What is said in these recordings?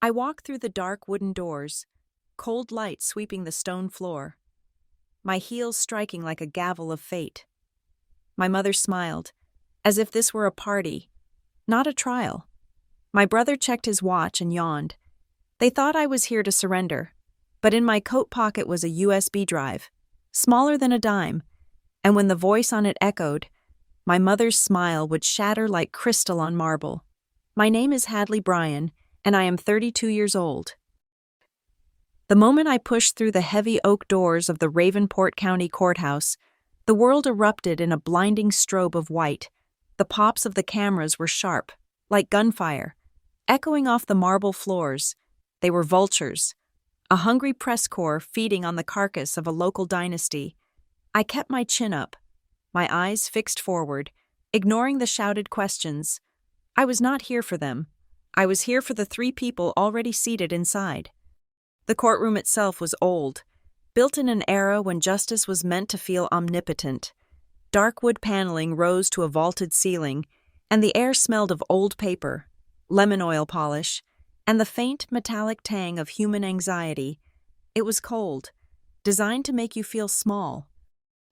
I walk through the dark wooden doors, cold light sweeping the stone floor, my heels striking like a gavel of fate. My mother smiled, as if this were a party, not a trial. My brother checked his watch and yawned. They thought I was here to surrender, but in my coat pocket was a USB drive, smaller than a dime, and when the voice on it echoed, my mother's smile would shatter like crystal on marble. My name is Hadley Bryan, and I am 32 years old. The moment I pushed through the heavy oak doors of the Ravenport County Courthouse, the world erupted in a blinding strobe of white. The pops of the cameras were sharp, like gunfire, echoing off the marble floors. They were vultures, a hungry press corps feeding on the carcass of a local dynasty. I kept my chin up, my eyes fixed forward, ignoring the shouted questions. I was not here for them. I was here for the 3 people already seated inside. The courtroom itself was old, built in an era when justice was meant to feel omnipotent. Dark wood paneling rose to a vaulted ceiling, and the air smelled of old paper, lemon oil polish, and the faint metallic tang of human anxiety. It was cold, designed to make you feel small.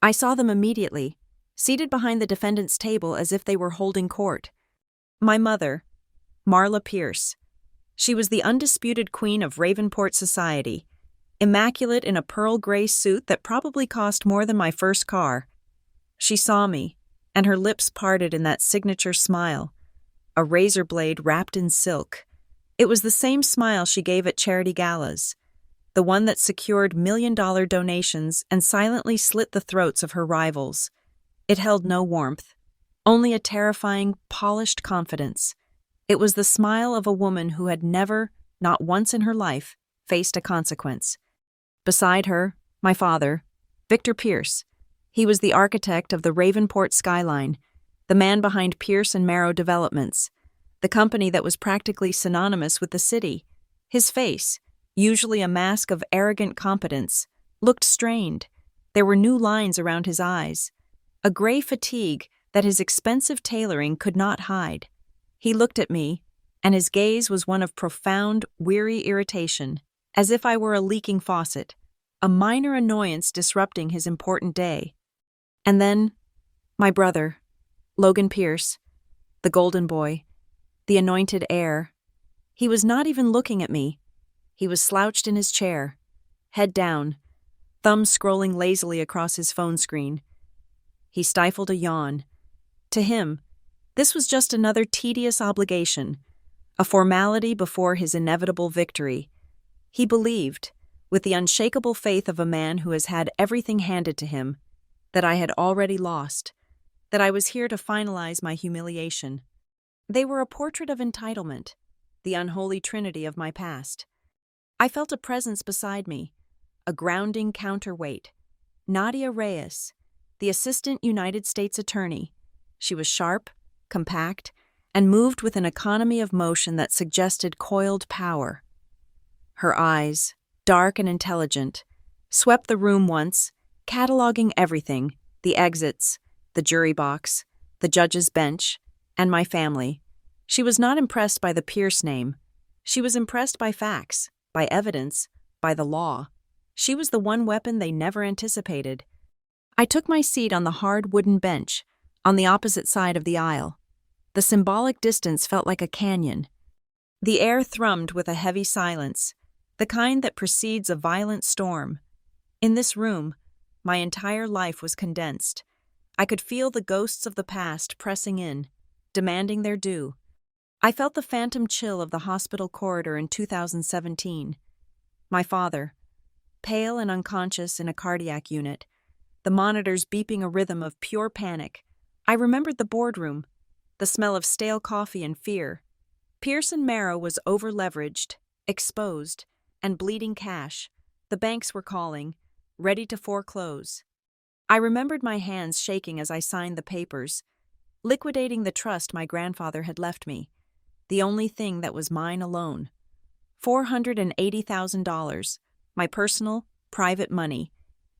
I saw them immediately, seated behind the defendant's table as if they were holding court. My mother, Marla Pierce. She was the undisputed queen of Ravenport society, immaculate in a pearl gray suit that probably cost more than my first car. She saw me, and her lips parted in that signature smile, a razor blade wrapped in silk. It was the same smile she gave at charity galas, the one that secured million-dollar donations and silently slit the throats of her rivals. It held no warmth, only a terrifying, polished confidence. It was the smile of a woman who had never, not once in her life, faced a consequence. Beside her, my father, Victor Pierce. He was the architect of the Ravenport skyline, the man behind Pierce and Marrow Developments, the company that was practically synonymous with the city. His face, usually a mask of arrogant competence, looked strained. There were new lines around his eyes, a gray fatigue that his expensive tailoring could not hide. He looked at me, and his gaze was one of profound, weary irritation, as if I were a leaking faucet, a minor annoyance disrupting his important day. And then, my brother, Logan Pierce, the golden boy, the anointed heir. He was not even looking at me. He was slouched in his chair, head down, thumb scrolling lazily across his phone screen. He stifled a yawn. To him, this was just another tedious obligation, a formality before his inevitable victory. He believed, with the unshakable faith of a man who has had everything handed to him, that I had already lost, that I was here to finalize my humiliation. They were a portrait of entitlement, the unholy trinity of my past. I felt a presence beside me, a grounding counterweight. Nadia Reyes, the Assistant United States Attorney. She was sharp, compact, and moved with an economy of motion that suggested coiled power. Her eyes, dark and intelligent, swept the room once, cataloging everything: the exits, the jury box, the judge's bench, and my family. She was not impressed by the Pierce name. She was impressed by facts, by evidence, by the law. She was the one weapon they never anticipated. I took my seat on the hard wooden bench, on the opposite side of the aisle. The symbolic distance felt like a canyon. The air thrummed with a heavy silence, the kind that precedes a violent storm. In this room, my entire life was condensed. I could feel the ghosts of the past pressing in, demanding their due. I felt the phantom chill of the hospital corridor in 2017. My father, pale and unconscious in a cardiac unit, the monitors beeping a rhythm of pure panic. I remembered the boardroom, the smell of stale coffee and fear. Pierce and Marrow was over-leveraged, exposed, and bleeding cash. The banks were calling, ready to foreclose. I remembered my hands shaking as I signed the papers, liquidating the trust my grandfather had left me, the only thing that was mine alone. $480,000, my personal, private money,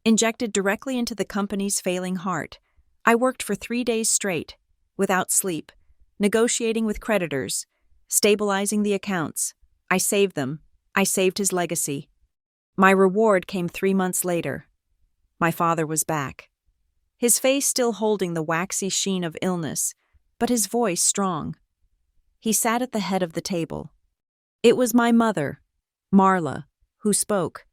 injected directly into the company's failing heart. I worked for 3 days straight, without sleep, negotiating with creditors, stabilizing the accounts, I saved them. I saved his legacy. My reward came 3 months later. My father was back. His face still holding the waxy sheen of illness, but his voice strong. He sat at the head of the table. It was my mother, Marla, who spoke.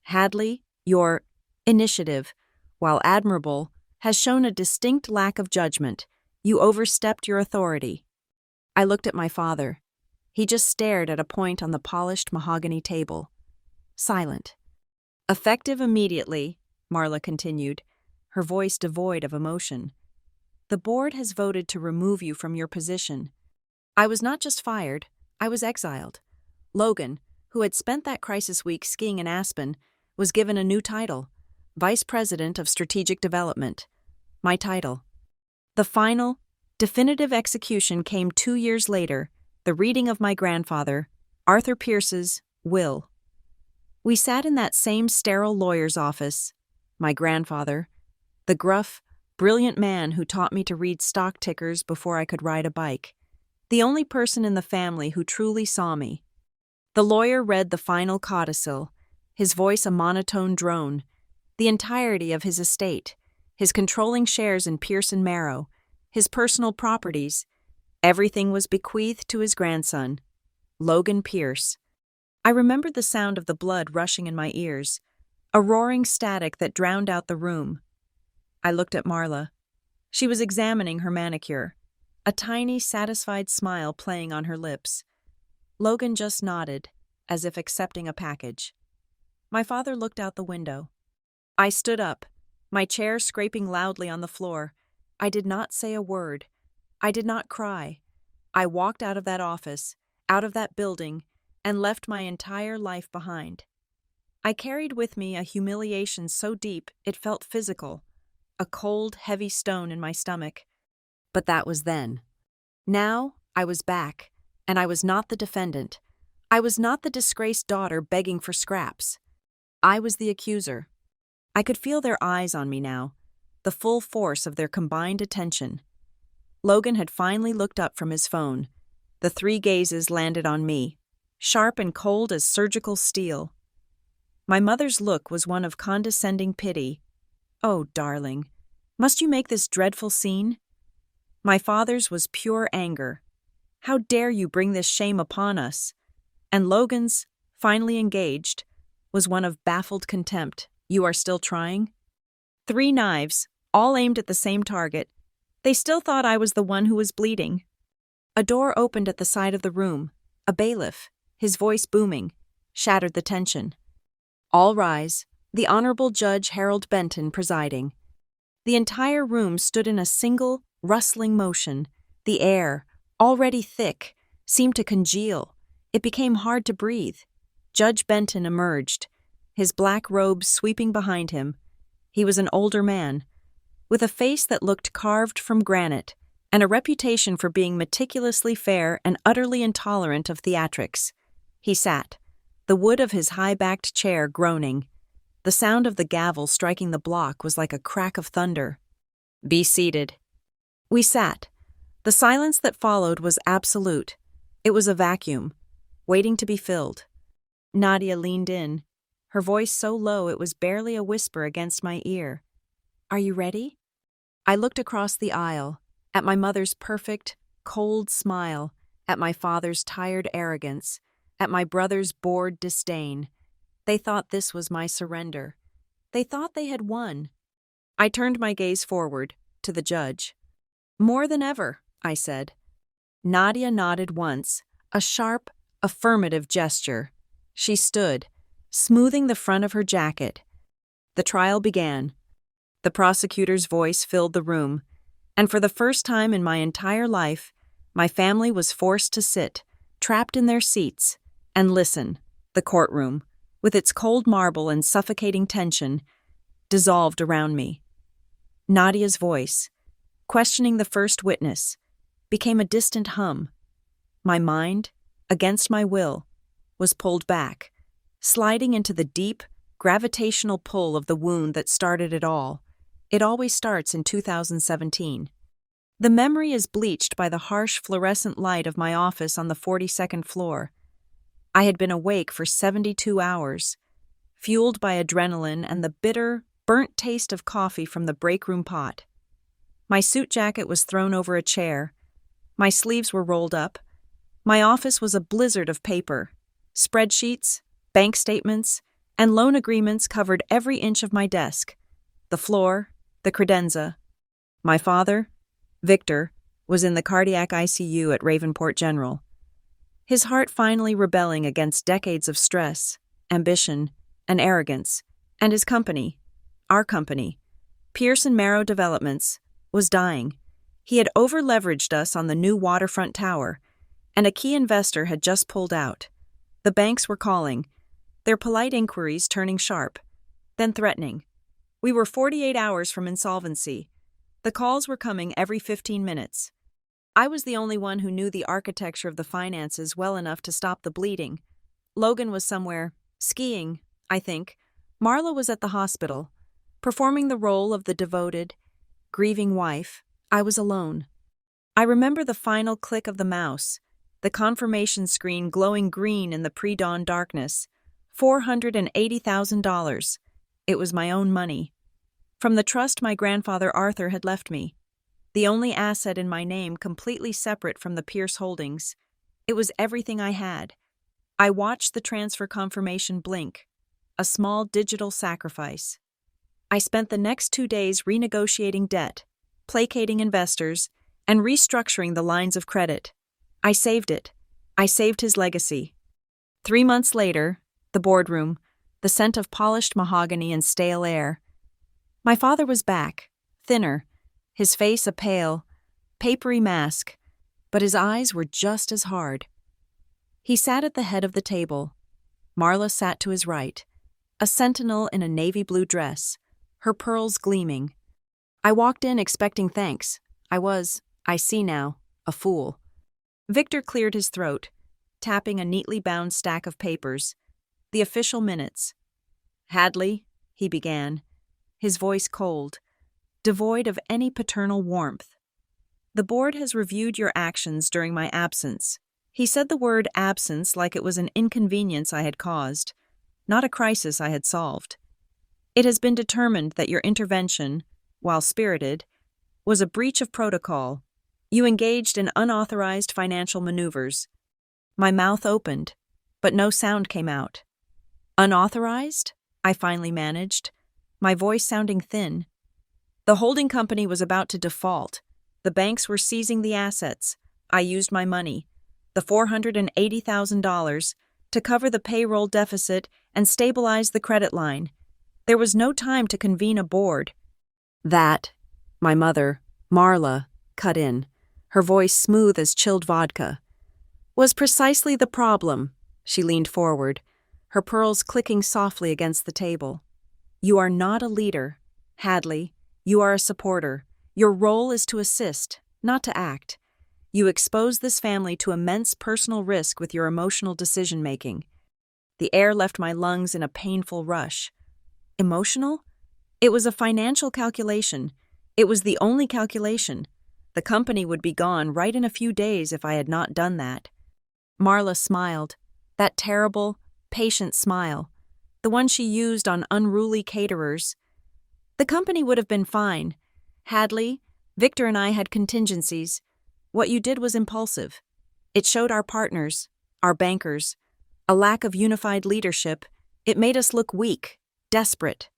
Hadley, your initiative, while admirable, has shown a distinct lack of judgment. You overstepped your authority. I looked at my father. He just stared at a point on the polished mahogany table. Silent. Effective immediately, Marla continued, her voice devoid of emotion. The board has voted to remove you from your position. I was not just fired, I was exiled. Logan, who had spent that crisis week skiing in Aspen, was given a new title, Vice President of Strategic Development. My title. The final, definitive execution came 2 years later, the reading of my grandfather, Arthur Pierce's, will. We sat in that same sterile lawyer's office. My grandfather, the gruff, brilliant man who taught me to read stock tickers before I could ride a bike, the only person in the family who truly saw me. The lawyer read the final codicil, his voice a monotone drone, the entirety of his estate, his controlling shares in Pierce and Marrow, his personal properties. Everything was bequeathed to his grandson, Logan Pierce. I remembered the sound of the blood rushing in my ears, a roaring static that drowned out the room. I looked at Marla. She was examining her manicure, a tiny, satisfied smile playing on her lips. Logan just nodded, as if accepting a package. My father looked out the window. I stood up, my chair scraping loudly on the floor. I did not say a word. I did not cry. I walked out of that office, out of that building, and left my entire life behind. I carried with me a humiliation so deep it felt physical, a cold, heavy stone in my stomach. But that was then. Now I was back, and I was not the defendant. I was not the disgraced daughter begging for scraps. I was the accuser. I could feel their eyes on me now, the full force of their combined attention. Logan had finally looked up from his phone. The 3 gazes landed on me, sharp and cold as surgical steel. My mother's look was one of condescending pity. Oh, darling, must you make this dreadful scene? My father's was pure anger. How dare you bring this shame upon us? And Logan's, finally engaged, was one of baffled contempt. You are still trying? 3 knives, all aimed at the same target. They still thought I was the one who was bleeding. A door opened at the side of the room. A bailiff, his voice booming, shattered the tension. All rise, the Honorable Judge Harold Benton presiding. The entire room stood in a single, rustling motion. The air, already thick, seemed to congeal. It became hard to breathe. Judge Benton emerged, his black robes sweeping behind him. He was an older man, with a face that looked carved from granite, and a reputation for being meticulously fair and utterly intolerant of theatrics. He sat, the wood of his high-backed chair groaning. The sound of the gavel striking the block was like a crack of thunder. Be seated. We sat. The silence that followed was absolute. It was a vacuum, waiting to be filled. Nadia leaned in, her voice so low it was barely a whisper against my ear. Are you ready? I looked across the aisle, at my mother's perfect, cold smile, at my father's tired arrogance, at my brother's bored disdain. They thought this was my surrender. They thought they had won. I turned my gaze forward, to the judge. More than ever, I said. Nadia nodded once, a sharp, affirmative gesture. She stood, smoothing the front of her jacket. The trial began. The prosecutor's voice filled the room, and for the first time in my entire life, my family was forced to sit, trapped in their seats, and listen. The courtroom, with its cold marble and suffocating tension, dissolved around me. Nadia's voice, questioning the first witness, became a distant hum. My mind, against my will, was pulled back, sliding into the deep, gravitational pull of the wound that started it all. It always starts in 2017. The memory is bleached by the harsh fluorescent light of my office on the 42nd floor. I had been awake for 72 hours, fueled by adrenaline and the bitter, burnt taste of coffee from the break room pot. My suit jacket was thrown over a chair. My sleeves were rolled up. My office was a blizzard of paper. Spreadsheets, bank statements, and loan agreements covered every inch of my desk. The floor, the credenza. My father, Victor, was in the cardiac ICU at Ravenport General. His heart finally rebelling against decades of stress, ambition, and arrogance, and his company, our company, Pearson Marrow Developments, was dying. He had over-leveraged us on the new waterfront tower, and a key investor had just pulled out. The banks were calling, their polite inquiries turning sharp, then threatening. We were 48 hours from insolvency. The calls were coming every 15 minutes. I was the only one who knew the architecture of the finances well enough to stop the bleeding. Logan was somewhere, skiing, I think. Marla was at the hospital, performing the role of the devoted, grieving wife. I was alone. I remember the final click of the mouse, the confirmation screen glowing green in the pre-dawn darkness. $480,000. It was my own money. From the trust my grandfather Arthur had left me. The only asset in my name completely separate from the Pierce holdings. It was everything I had. I watched the transfer confirmation blink, a small digital sacrifice. I spent the next 2 days renegotiating debt, placating investors, and restructuring the lines of credit. I saved it. I saved his legacy. 3 months later, the boardroom, the scent of polished mahogany and stale air. My father was back, thinner, his face a pale, papery mask, but his eyes were just as hard. He sat at the head of the table. Marla sat to his right, a sentinel in a navy blue dress, her pearls gleaming. I walked in expecting thanks. I see now, a fool. Victor cleared his throat, tapping a neatly bound stack of papers. The official minutes. Hadley, he began, his voice cold, devoid of any paternal warmth. The board has reviewed your actions during my absence. He said the word absence like it was an inconvenience I had caused, not a crisis I had solved. It has been determined that your intervention, while spirited, was a breach of protocol. You engaged in unauthorized financial maneuvers. My mouth opened, but no sound came out. Unauthorized? I finally managed, my voice sounding thin. The holding company was about to default. The banks were seizing the assets. I used my money, the $480,000, to cover the payroll deficit and stabilize the credit line. There was no time to convene a board. That, my mother, Marla, cut in, her voice smooth as chilled vodka, was precisely the problem. She leaned forward, her pearls clicking softly against the table. You are not a leader, Hadley. You are a supporter. Your role is to assist, not to act. You expose this family to immense personal risk with your emotional decision-making. The air left my lungs in a painful rush. Emotional? It was a financial calculation. It was the only calculation. The company would be gone right in a few days if I had not done that. Marla smiled, that terrible, patient smile, the one she used on unruly caterers. The company would have been fine. Hadley, Victor and I had contingencies. What you did was impulsive. It showed our partners, our bankers, a lack of unified leadership. It made us look weak, desperate.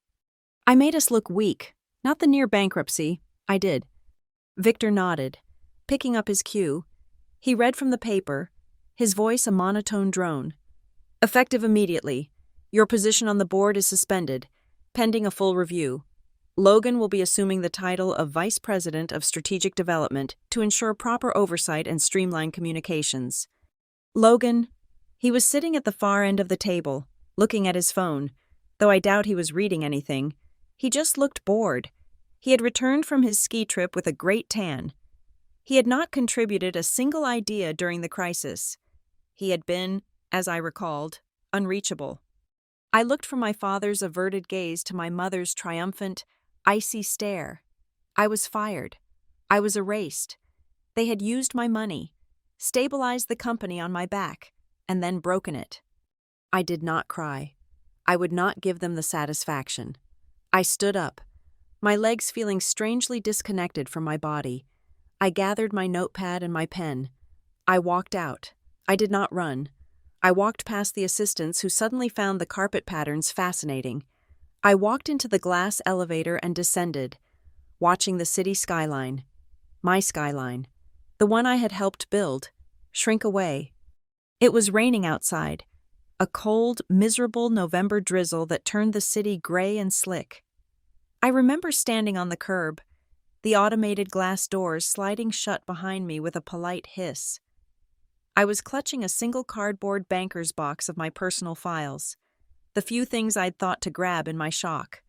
I made us look weak, not the near bankruptcy. I did. Victor nodded, picking up his cue. He read from the paper, his voice a monotone drone. Effective immediately. Your position on the board is suspended, pending a full review. Logan will be assuming the title of Vice President of Strategic Development to ensure proper oversight and streamline communications. Logan, he was sitting at the far end of the table, looking at his phone, though I doubt he was reading anything. He just looked bored. He had returned from his ski trip with a great tan. He had not contributed a single idea during the crisis. He had been, as I recalled, unreachable. I looked from my father's averted gaze to my mother's triumphant, icy stare. I was fired. I was erased. They had used my money, stabilized the company on my back, and then broken it. I did not cry. I would not give them the satisfaction. I stood up, my legs feeling strangely disconnected from my body. I gathered my notepad and my pen. I walked out. I did not run. I walked past the assistants who suddenly found the carpet patterns fascinating. I walked into the glass elevator and descended, watching the city skyline, my skyline, the one I had helped build, shrink away. It was raining outside, a cold, miserable November drizzle that turned the city gray and slick. I remember standing on the curb, the automated glass doors sliding shut behind me with a polite hiss. I was clutching a single cardboard banker's box of my personal files, the few things I'd thought to grab in my shock.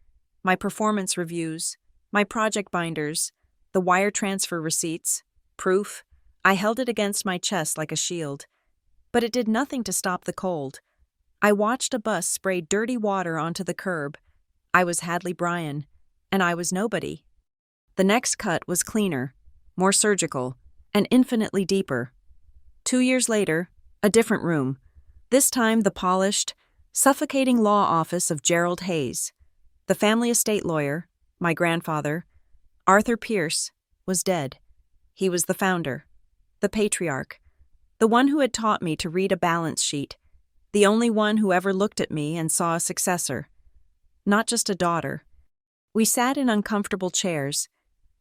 My performance reviews, my project binders, the wire transfer receipts, proof. I held it against my chest like a shield. But it did nothing to stop the cold. I watched a bus spray dirty water onto the curb. I was Hadley Bryan, and I was nobody. The next cut was cleaner, more surgical, and infinitely deeper. 2 years later, a different room. This time the polished, suffocating law office of Gerald Hayes. The family estate lawyer, my grandfather, Arthur Pierce, was dead. He was the founder, the patriarch, the one who had taught me to read a balance sheet, the only one who ever looked at me and saw a successor, not just a daughter. We sat in uncomfortable chairs.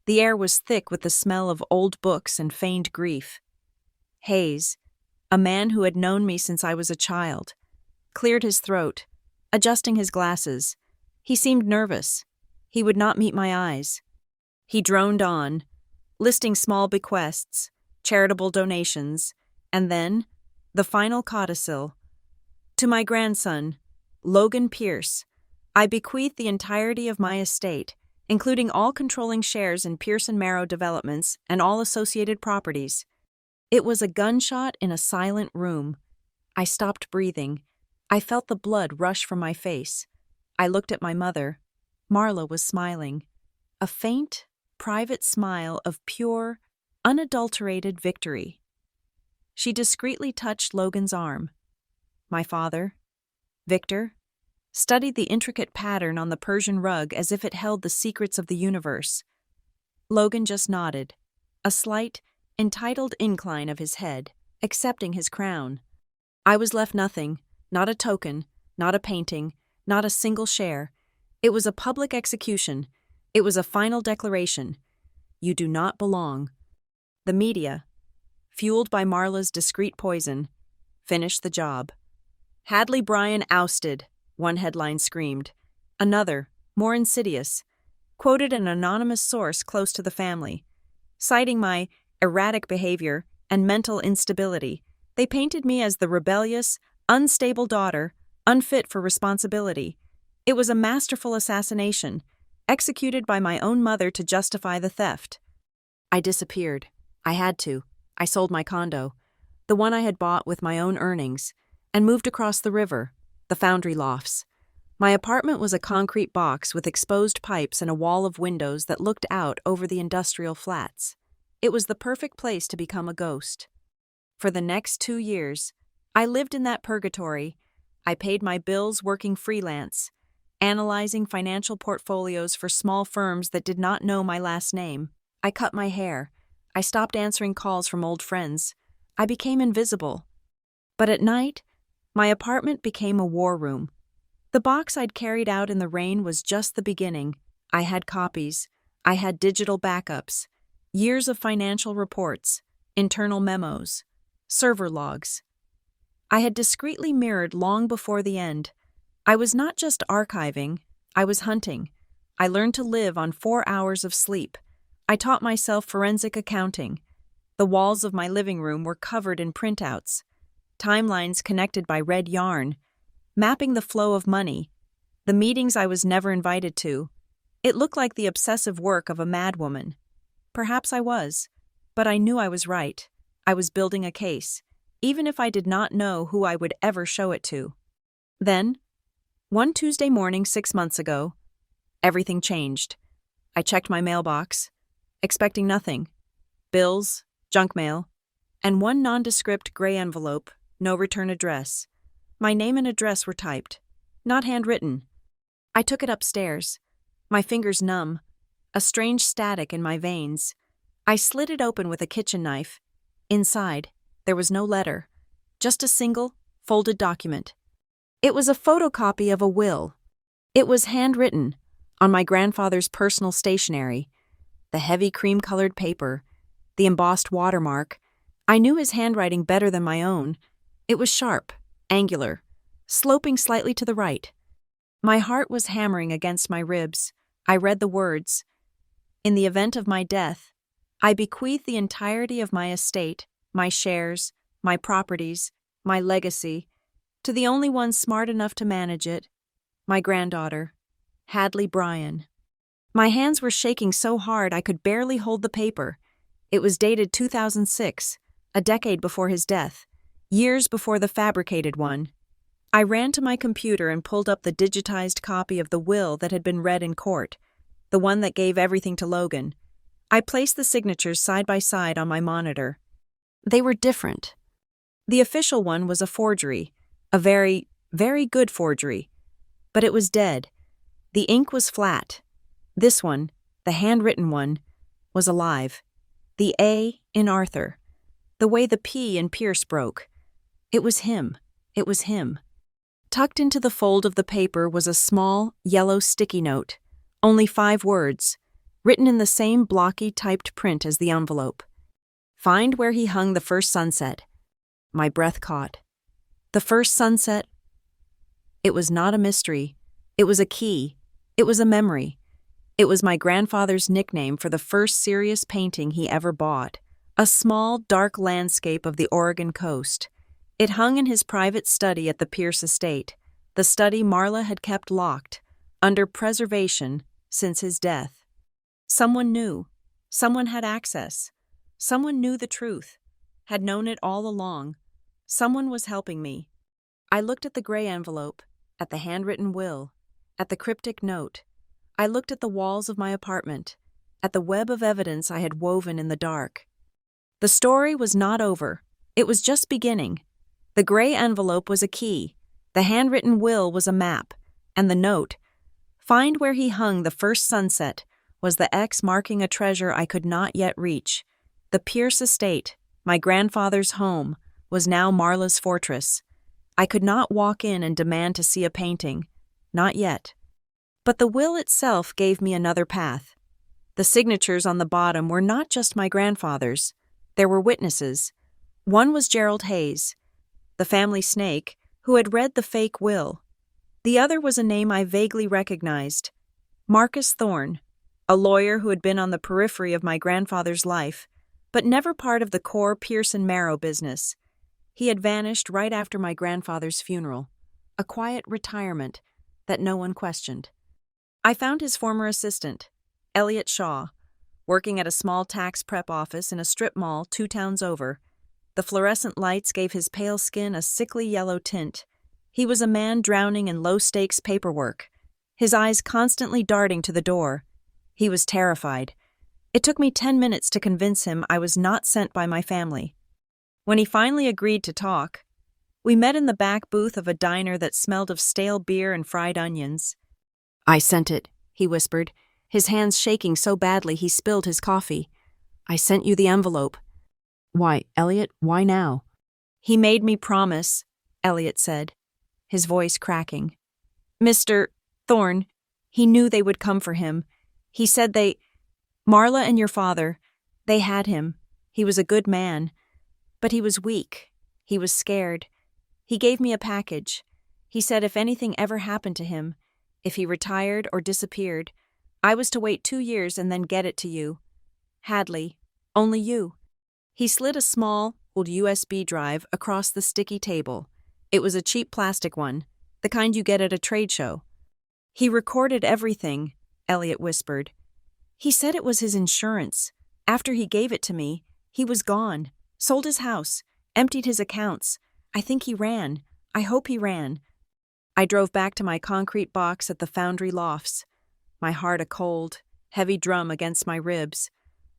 The air was thick with the smell of old books and feigned grief. Hayes, a man who had known me since I was a child, cleared his throat, adjusting his glasses. He seemed nervous. He would not meet my eyes. He droned on, listing small bequests, charitable donations, and then, the final codicil. To my grandson, Logan Pierce, I bequeath the entirety of my estate, including all controlling shares in Pierce & Marrow Developments and all associated properties. It was a gunshot in a silent room. I stopped breathing. I felt the blood rush from my face. I looked at my mother. Marla was smiling. A faint, private smile of pure, unadulterated victory. She discreetly touched Logan's arm. My father, Victor, studied the intricate pattern on the Persian rug as if it held the secrets of the universe. Logan just nodded, a slight, entitled incline of his head, accepting his crown. I was left nothing, not a token, not a painting, not a single share. It was a public execution. It was a final declaration. You do not belong. The media, fueled by Marla's discreet poison, finished the job. Hadley Bryan ousted, one headline screamed. Another, more insidious, quoted an anonymous source close to the family. Citing my erratic behavior and mental instability, they painted me as the rebellious, unstable daughter, unfit for responsibility. It was a masterful assassination, executed by my own mother to justify the theft. I disappeared. I had to. I sold my condo, the one I had bought with my own earnings, and moved across the river, the Foundry Lofts. My apartment was a concrete box with exposed pipes and a wall of windows that looked out over the industrial flats. It was the perfect place to become a ghost. For the next 2 years, I lived in that purgatory. I paid my bills working freelance, analyzing financial portfolios for small firms that did not know my last name. I cut my hair. I stopped answering calls from old friends. I became invisible. But at night, my apartment became a war room. The box I'd carried out in the rain was just the beginning. I had copies. I had digital backups. Years of financial reports, internal memos, server logs. I had discreetly mirrored long before the end. I was not just archiving, I was hunting. I learned to live on 4 hours of sleep. I taught myself forensic accounting. The walls of my living room were covered in printouts, timelines connected by red yarn, mapping the flow of money, the meetings I was never invited to. It looked like the obsessive work of a madwoman. Perhaps I was, but I knew I was right. I was building a case, even if I did not know who I would ever show it to. Then, one Tuesday morning 6 months ago, everything changed. I checked my mailbox, expecting nothing. Bills, junk mail, and one nondescript gray envelope no return address. My name and address were typed, not handwritten. I took it upstairs, my fingers numb, a strange static in my veins. I slit it open with a kitchen knife. Inside, there was no letter, just a single, folded document. It was a photocopy of a will. It was handwritten, on my grandfather's personal stationery. The heavy cream-colored paper, the embossed watermark. I knew his handwriting better than my own. It was sharp, angular, sloping slightly to the right. My heart was hammering against my ribs. I read the words. In the event of my death, I bequeath the entirety of my estate, my shares, my properties, my legacy, to the only one smart enough to manage it, my granddaughter, Hadley Bryan. My hands were shaking so hard I could barely hold the paper. It was dated 2006, a decade before his death, years before the fabricated one. I ran to my computer and pulled up the digitized copy of the will that had been read in court, the one that gave everything to Logan. I placed the signatures side by side on my monitor. They were different. The official one was a forgery, a very, very good forgery. But it was dead. The ink was flat. This one, the handwritten one, was alive. The A in Arthur. The way the P in Pierce broke. It was him. It was him. Tucked into the fold of the paper was a small, yellow sticky note. Only 5 words, written in the same blocky typed print as the envelope. Find where he hung the first sunset. My breath caught. The first sunset. It was not a mystery. It was a key. It was a memory. It was my grandfather's nickname for the first serious painting he ever bought. A small, dark landscape of the Oregon coast. It hung in his private study at the Pierce estate, the study Marla had kept locked, under preservation, since his death. Someone knew. Someone had access. Someone knew the truth, had known it all along. Someone was helping me. I looked at the gray envelope, at the handwritten will, at the cryptic note. I looked at the walls of my apartment, at the web of evidence I had woven in the dark. The story was not over. It was just beginning. The gray envelope was a key, the handwritten will was a map, and the note, find where he hung the first sunset, was the X marking a treasure I could not yet reach. The Pierce estate, my grandfather's home, was now Marla's fortress. I could not walk in and demand to see a painting. Not yet. But the will itself gave me another path. The signatures on the bottom were not just my grandfather's. There were witnesses. One was Gerald Hayes, the family snake, who had read the fake will. The other was a name I vaguely recognized. Marcus Thorne, a lawyer who had been on the periphery of my grandfather's life, but never part of the core Pierce and Marrow business. He had vanished right after my grandfather's funeral, a quiet retirement that no one questioned. I found his former assistant, Elliot Shaw, working at a small tax prep office in a strip mall 2 towns over. The fluorescent lights gave his pale skin a sickly yellow tint. He was a man drowning in low-stakes paperwork, his eyes constantly darting to the door. He was terrified. It took me 10 minutes to convince him I was not sent by my family. When he finally agreed to talk, we met in the back booth of a diner that smelled of stale beer and fried onions. I sent it, he whispered, his hands shaking so badly he spilled his coffee. I sent you the envelope. Why, Elliot, why now? He made me promise, Elliot said, his voice cracking. Mr. Thorne, he knew they would come for him. He said Marla and your father, they had him. He was a good man. But he was weak. He was scared. He gave me a package. He said if anything ever happened to him, if he retired or disappeared, I was to wait 2 years and then get it to you. Hadley, only you. He slid a small, old USB drive across the sticky table. It was a cheap plastic one, the kind you get at a trade show. He recorded everything, Elliot whispered. He said it was his insurance. After he gave it to me, he was gone, sold his house, emptied his accounts. I think he ran. I hope he ran. I drove back to my concrete box at the Foundry Lofts, my heart a cold, heavy drum against my ribs.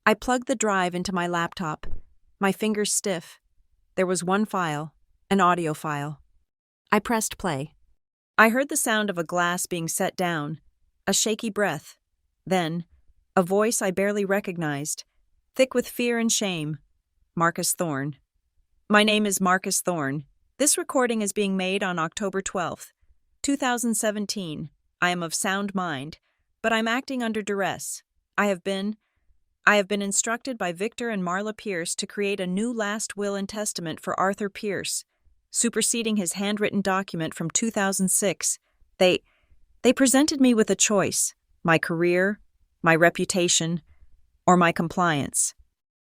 I plugged the drive into my laptop, my fingers stiff. There was one file, An audio file. I pressed play. I heard the sound of a glass being set down, a shaky breath. Then, a voice I barely recognized, thick with fear and shame. Marcus Thorne. My name is Marcus Thorne. This recording is being made on October 12th, 2017. I am of sound mind, but I'm acting under duress. I have been instructed by Victor and Marla Pierce to create a new last will and testament for Arthur Pierce, superseding his handwritten document from 2006. They presented me with a choice: my career, my reputation, or my compliance.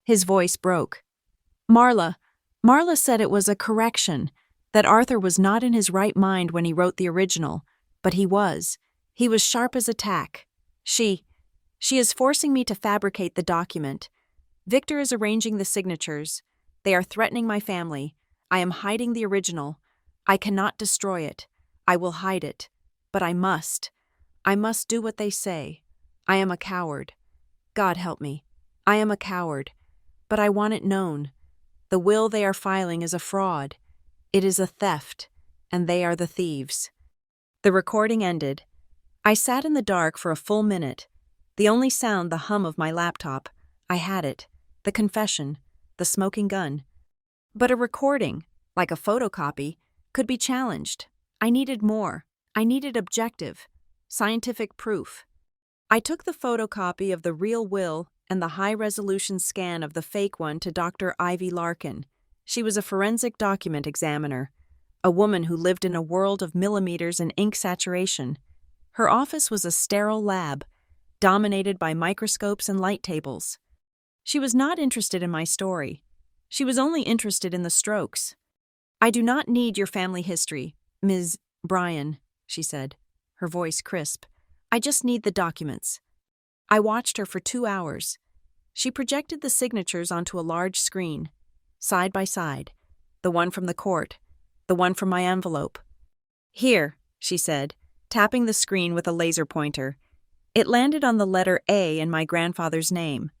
His voice broke. Marla said it was a correction, that Arthur was not in his right mind when he wrote the original, but he was. He was sharp as a tack. She is forcing me to fabricate the document. Victor is arranging the signatures. They are threatening my family. I am hiding the original. I cannot destroy it. I will hide it. But I must. I must do what they say. I am a coward. God help me. I am a coward. But I want it known. The will they are filing is a fraud. It is a theft, and they are the thieves. The recording ended. I sat in the dark for a full minute. The only sound the hum of my laptop. I had it. The confession. The smoking gun. But a recording, like a photocopy, could be challenged. I needed more. I needed objective, scientific proof. I took the photocopy of the real will and the high-resolution scan of the fake one to Dr. Ivy Larkin. She was a forensic document examiner, a woman who lived in a world of millimeters and ink saturation. Her office was a sterile lab, dominated by microscopes and light tables. She was not interested in my story. She was only interested in the strokes. "I do not need your family history, Ms. Bryan," she said, her voice crisp. "I just need the documents." I watched her for 2 hours. She projected the signatures onto a large screen, side by side, the one from the court, the one from my envelope. "Here," she said, tapping the screen with a laser pointer. It landed on the letter A in my grandfather's name.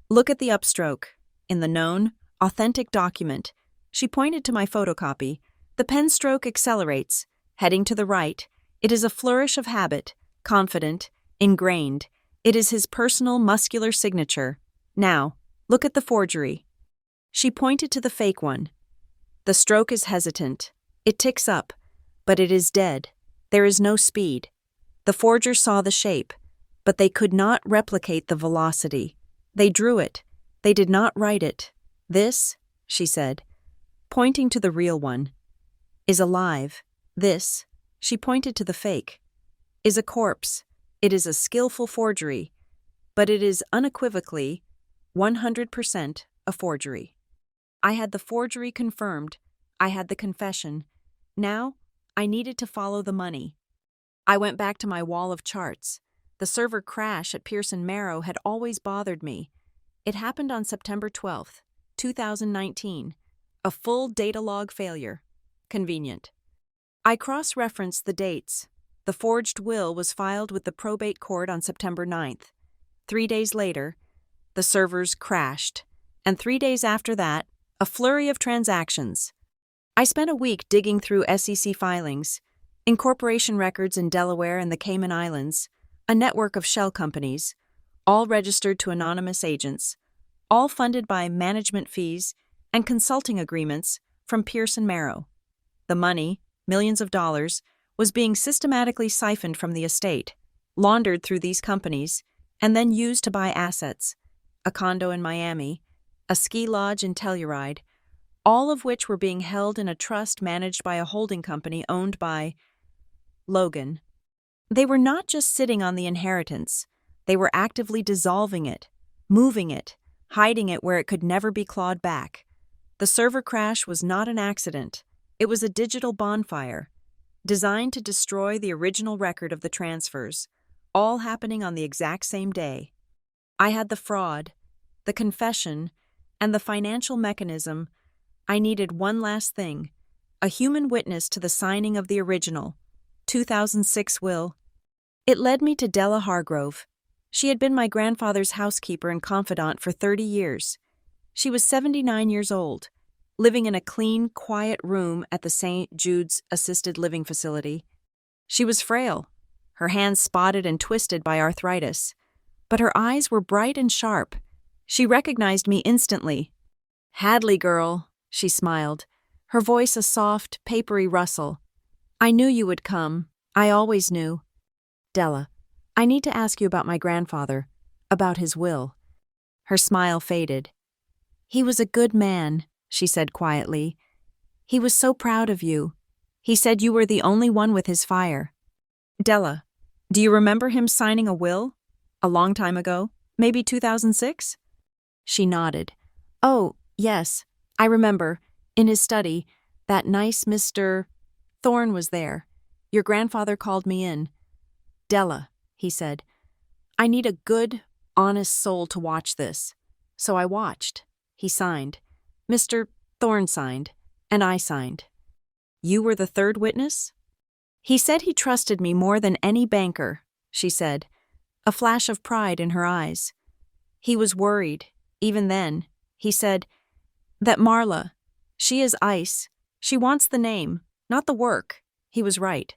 "Look at the upstroke. In the known, authentic document." She pointed to my photocopy. "The pen stroke accelerates, heading to the right. It is a flourish of habit, confident, ingrained. It is his personal muscular signature. Now, look at the forgery." She pointed to the fake one. "The stroke is hesitant. It ticks up, but it is dead. There is no speed. The forger saw the shape, but they could not replicate the velocity. They drew it. They did not write it. This," she said, pointing to the real one, "is alive. This," she pointed to the fake, "is a corpse. It is a skillful forgery, but it is unequivocally 100% a forgery." I had the forgery confirmed. I had the confession. Now, I needed to follow the money. I went back to my wall of charts. The server crash at Pearson Marrow had always bothered me. It happened on September 12th, 2019. A full data log failure. Convenient. I cross-referenced the dates. The forged will was filed with the probate court on September 9th. 3 days later, the servers crashed, and 3 days after that, a flurry of transactions. I spent a week digging through SEC filings, incorporation records in Delaware and the Cayman Islands, a network of shell companies, all registered to anonymous agents, all funded by management fees and consulting agreements from Pearson Marrow. The money, millions of dollars, was being systematically siphoned from the estate, laundered through these companies, and then used to buy assets, a condo in Miami, a ski lodge in Telluride, all of which were being held in a trust managed by a holding company owned by Logan. They were not just sitting on the inheritance, they were actively dissolving it, moving it, hiding it where it could never be clawed back. The server crash was not an accident. It was a digital bonfire, designed to destroy the original record of the transfers, all happening on the exact same day. I had the fraud, the confession, and the financial mechanism. I needed one last thing, a human witness to the signing of the original, 2006 will. It led me to Della Hargrove. She had been my grandfather's housekeeper and confidant for 30 years. She was 79 years old, living in a clean, quiet room at the St. Jude's assisted living facility. She was frail, her hands spotted and twisted by arthritis, but her eyes were bright and sharp. She recognized me instantly. "Hadley girl," she smiled, her voice a soft, papery rustle. "I knew you would come. I always knew." "Della, I need to ask you about my grandfather, about his will." Her smile faded. "He was a good man," she said quietly. "He was so proud of you. He said you were the only one with his fire." "Della, do you remember him signing a will? A long time ago? Maybe 2006? She nodded. "Oh, yes, I remember. In his study, that nice Mr. Thorne was there. Your grandfather called me in." "Della," he said, "I need a good, honest soul to watch this." So I watched. He signed. Mr. Thorne signed. And I signed. "You were the third witness?" "He said he trusted me more than any banker," she said, a flash of pride in her eyes. "He was worried, even then. He said, that Marla, she is ice. She wants the name, not the work." He was right.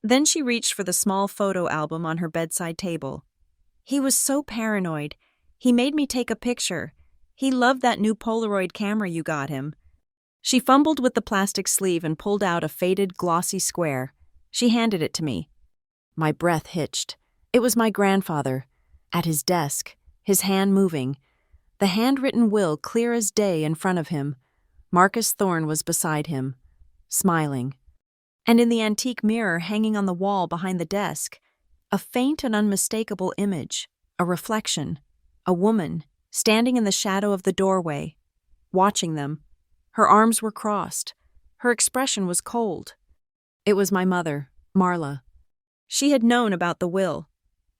Then she reached for the small photo album on her bedside table. "He was so paranoid. He made me take a picture. He loved that new Polaroid camera you got him." She fumbled with the plastic sleeve and pulled out a faded, glossy square. She handed it to me. My breath hitched. It was my grandfather, at his desk, his hand moving, the handwritten will clear as day in front of him. Marcus Thorne was beside him, smiling. And in the antique mirror hanging on the wall behind the desk, a faint and unmistakable image, a reflection, a woman, standing in the shadow of the doorway, watching them. Her arms were crossed. Her expression was cold. It was my mother, Marla. She had known about the will.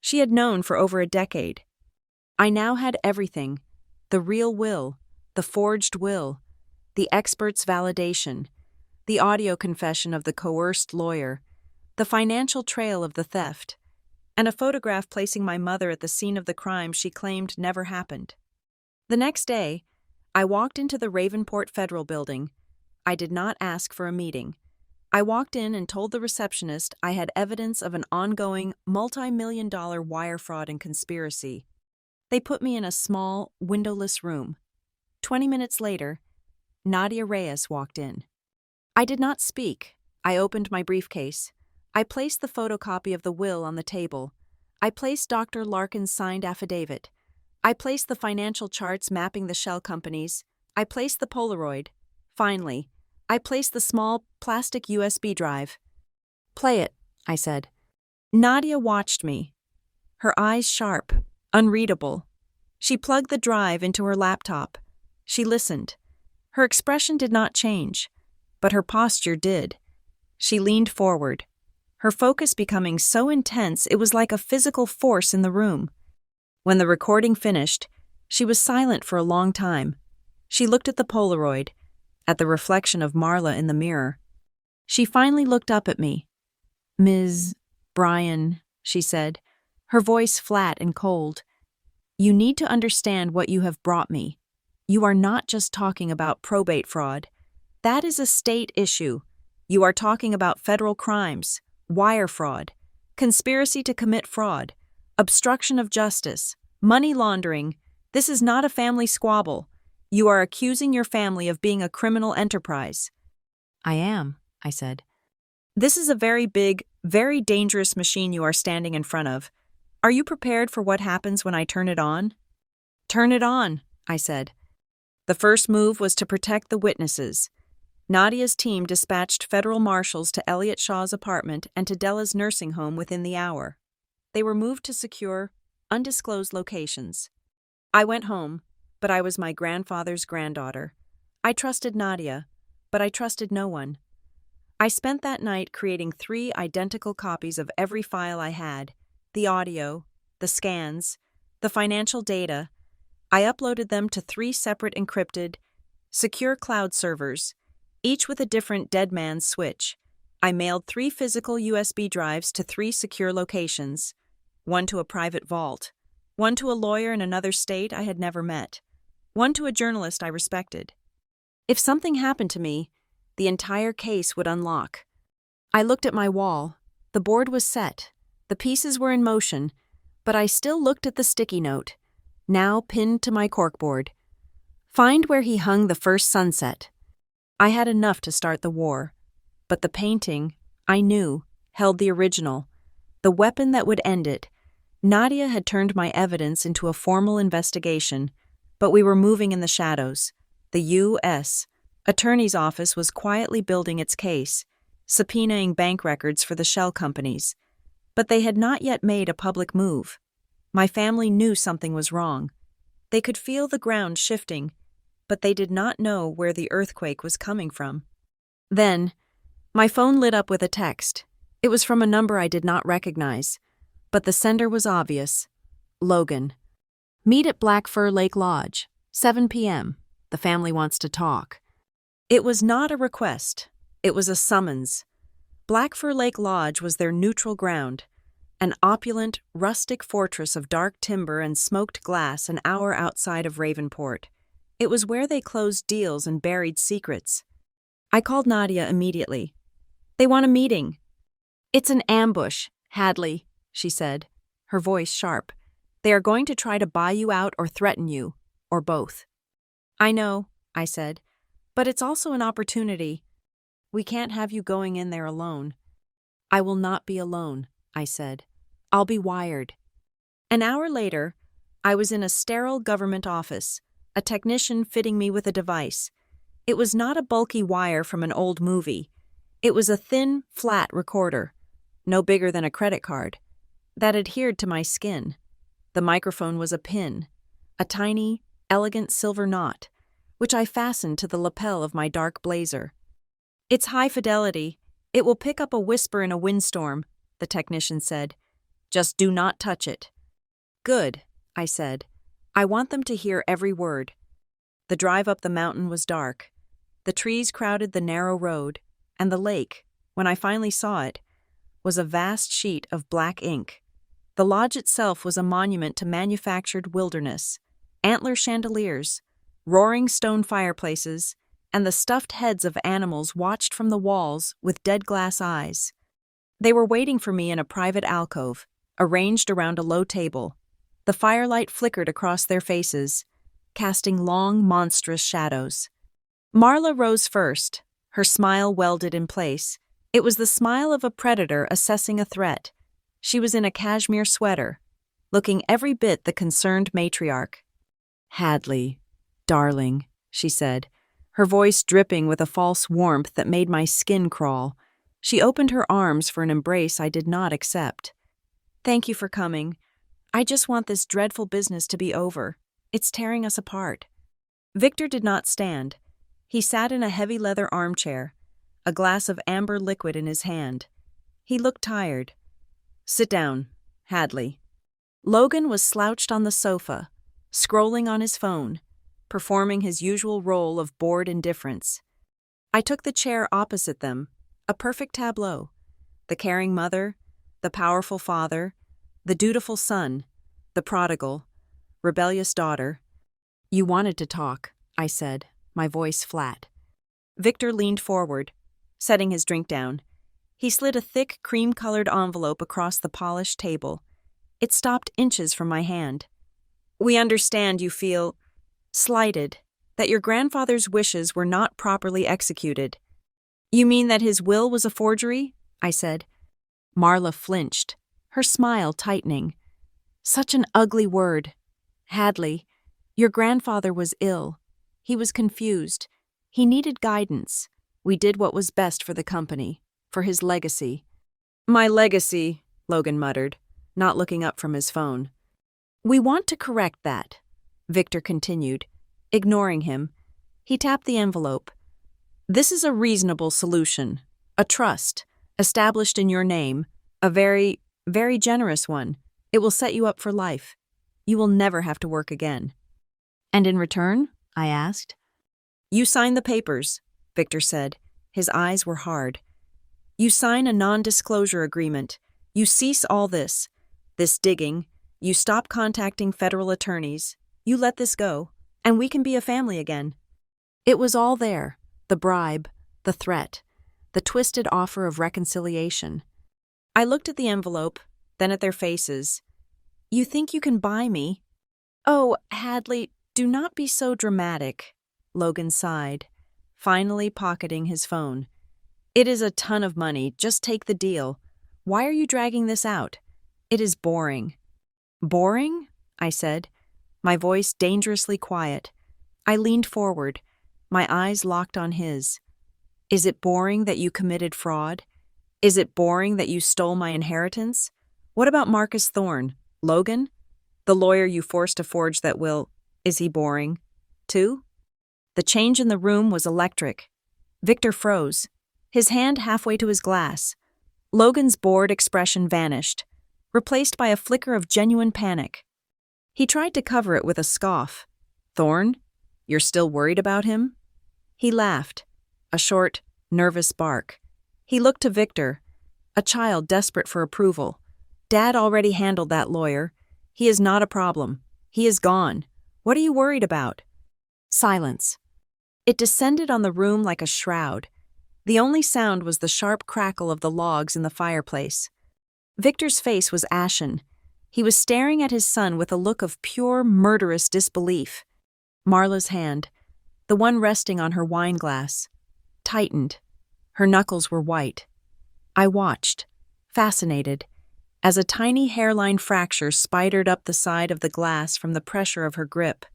She had known for over a decade. I now had everything: the real will, the forged will, the expert's validation, the audio confession of the coerced lawyer, the financial trail of the theft, and a photograph placing my mother at the scene of the crime she claimed never happened. The next day, I walked into the Ravenport Federal Building. I did not ask for a meeting. I walked in and told the receptionist I had evidence of an ongoing, multi-million-dollar wire fraud and conspiracy. They put me in a small, windowless room. 20 minutes later, Nadia Reyes walked in. I did not speak. I opened my briefcase. I placed the photocopy of the will on the table. I placed Dr. Larkin's signed affidavit. I placed the financial charts mapping the shell companies. I placed the Polaroid. Finally, I placed the small plastic USB drive. "Play it," I said. Nadia watched me, her eyes sharp, unreadable. She plugged the drive into her laptop. She listened. Her expression did not change, but her posture did. She leaned forward, her focus becoming so intense it was like a physical force in the room. When the recording finished, she was silent for a long time. She looked at the Polaroid, at the reflection of Marla in the mirror. She finally looked up at me. "Ms. Bryan," she said, her voice flat and cold, "you need to understand what you have brought me. You are not just talking about probate fraud. That is a state issue. You are talking about federal crimes, wire fraud, conspiracy to commit fraud, obstruction of justice, money laundering. This is not a family squabble. You are accusing your family of being a criminal enterprise." "I am," I said. "This is a very big, very dangerous machine you are standing in front of. Are you prepared for what happens when I turn it on?" "Turn it on," I said. The first move was to protect the witnesses. Nadia's team dispatched federal marshals to Elliot Shaw's apartment and to Della's nursing home within the hour. They were moved to secure, undisclosed locations. I went home, but I was my grandfather's granddaughter. I trusted Nadia, but I trusted no one. I spent that night creating 3 identical copies of every file I had: the audio, the scans, the financial data. I uploaded them to 3 separate encrypted, secure cloud servers, each with a different dead man's switch. I mailed 3 physical USB drives to 3 secure locations, one to a private vault, one to a lawyer in another state I had never met, one to a journalist I respected. If something happened to me, the entire case would unlock. I looked at my wall. The board was set. The pieces were in motion, but I still looked at the sticky note, now pinned to my corkboard. Find where he hung the first sunset. I had enough to start the war, but the painting, I knew, held the original, the weapon that would end it. Nadia had turned my evidence into a formal investigation, but we were moving in the shadows. The U.S. Attorney's Office was quietly building its case, subpoenaing bank records for the shell companies. But they had not yet made a public move. My family knew something was wrong. They could feel the ground shifting, but they did not know where the earthquake was coming from. Then, my phone lit up with a text. It was from a number I did not recognize, but the sender was obvious. Logan. Meet at Black Fir Lake Lodge, 7 p.m. The family wants to talk. It was not a request. It was a summons. Black Fir Lake Lodge was their neutral ground, an opulent, rustic fortress of dark timber and smoked glass an hour outside of Ravenport. It was where they closed deals and buried secrets. I called Nadia immediately. They want a meeting. It's an ambush, Hadley, she said, her voice sharp. They are going to try to buy you out or threaten you, or both. I know, I said, but it's also an opportunity. We can't have you going in there alone. I will not be alone, I said. I'll be wired. An hour later, I was in a sterile government office, a technician fitting me with a device. It was not a bulky wire from an old movie. It was a thin, flat recorder, no bigger than a credit card, that adhered to my skin. The microphone was a pin, a tiny, elegant silver knot, which I fastened to the lapel of my dark blazer. It's high fidelity. It will pick up a whisper in a windstorm, the technician said. Just do not touch it. Good, I said. I want them to hear every word. The drive up the mountain was dark. The trees crowded the narrow road, and the lake, when I finally saw it, was a vast sheet of black ink. The lodge itself was a monument to manufactured wilderness, antler chandeliers, roaring stone fireplaces, and the stuffed heads of animals watched from the walls with dead glass eyes. They were waiting for me in a private alcove, arranged around a low table. The firelight flickered across their faces, casting long, monstrous shadows. Marla rose first, her smile welded in place. It was the smile of a predator assessing a threat. She was in a cashmere sweater, looking every bit the concerned matriarch. Hadley, darling, she said, her voice dripping with a false warmth that made my skin crawl. She opened her arms for an embrace I did not accept. Thank you for coming. I just want this dreadful business to be over. It's tearing us apart. Victor did not stand. He sat in a heavy leather armchair, a glass of amber liquid in his hand. He looked tired. Sit down, Hadley. Logan was slouched on the sofa, scrolling on his phone, performing his usual role of bored indifference. I took the chair opposite them, a perfect tableau. The caring mother, the powerful father, the dutiful son, the prodigal, rebellious daughter. You wanted to talk, I said, my voice flat. Victor leaned forward, setting his drink down. He slid a thick, cream-colored envelope across the polished table. It stopped inches from my hand. We understand you feel slighted, that your grandfather's wishes were not properly executed. You mean that his will was a forgery? I said. Marla flinched, her smile tightening. Such an ugly word. Hadley, your grandfather was ill. He was confused. He needed guidance. We did what was best for the company, for his legacy. My legacy, Logan muttered, not looking up from his phone. We want to correct that, Victor continued, ignoring him. He tapped the envelope. This is a reasonable solution, a trust, established in your name, a very, very generous one. It will set you up for life. You will never have to work again. And in return? I asked. You sign the papers, Victor said. His eyes were hard. You sign a non-disclosure agreement. You cease all this digging. You stop contacting federal attorneys. You let this go, and we can be a family again. It was all there, the bribe, the threat, the twisted offer of reconciliation. I looked at the envelope, then at their faces. "You think you can buy me?" "Oh, Hadley, do not be so dramatic," Logan sighed, finally pocketing his phone. "It is a ton of money, just take the deal. Why are you dragging this out? It is boring." "Boring?" I said, my voice dangerously quiet. I leaned forward, my eyes locked on his. "Is it boring that you committed fraud? Is it boring that you stole my inheritance? What about Marcus Thorne? Logan? The lawyer you forced to forge that will, is he boring, too?" The change in the room was electric. Victor froze, his hand halfway to his glass. Logan's bored expression vanished, replaced by a flicker of genuine panic. He tried to cover it with a scoff. "Thorne? You're still worried about him?" He laughed, a short, nervous bark. He looked to Victor, a child desperate for approval. "Dad already handled that lawyer. He is not a problem. He is gone. What are you worried about?" Silence. It descended on the room like a shroud. The only sound was the sharp crackle of the logs in the fireplace. Victor's face was ashen. He was staring at his son with a look of pure, murderous disbelief. Marla's hand, the one resting on her wine glass, tightened. Her knuckles were white. I watched, fascinated, as a tiny hairline fracture spidered up the side of the glass from the pressure of her grip.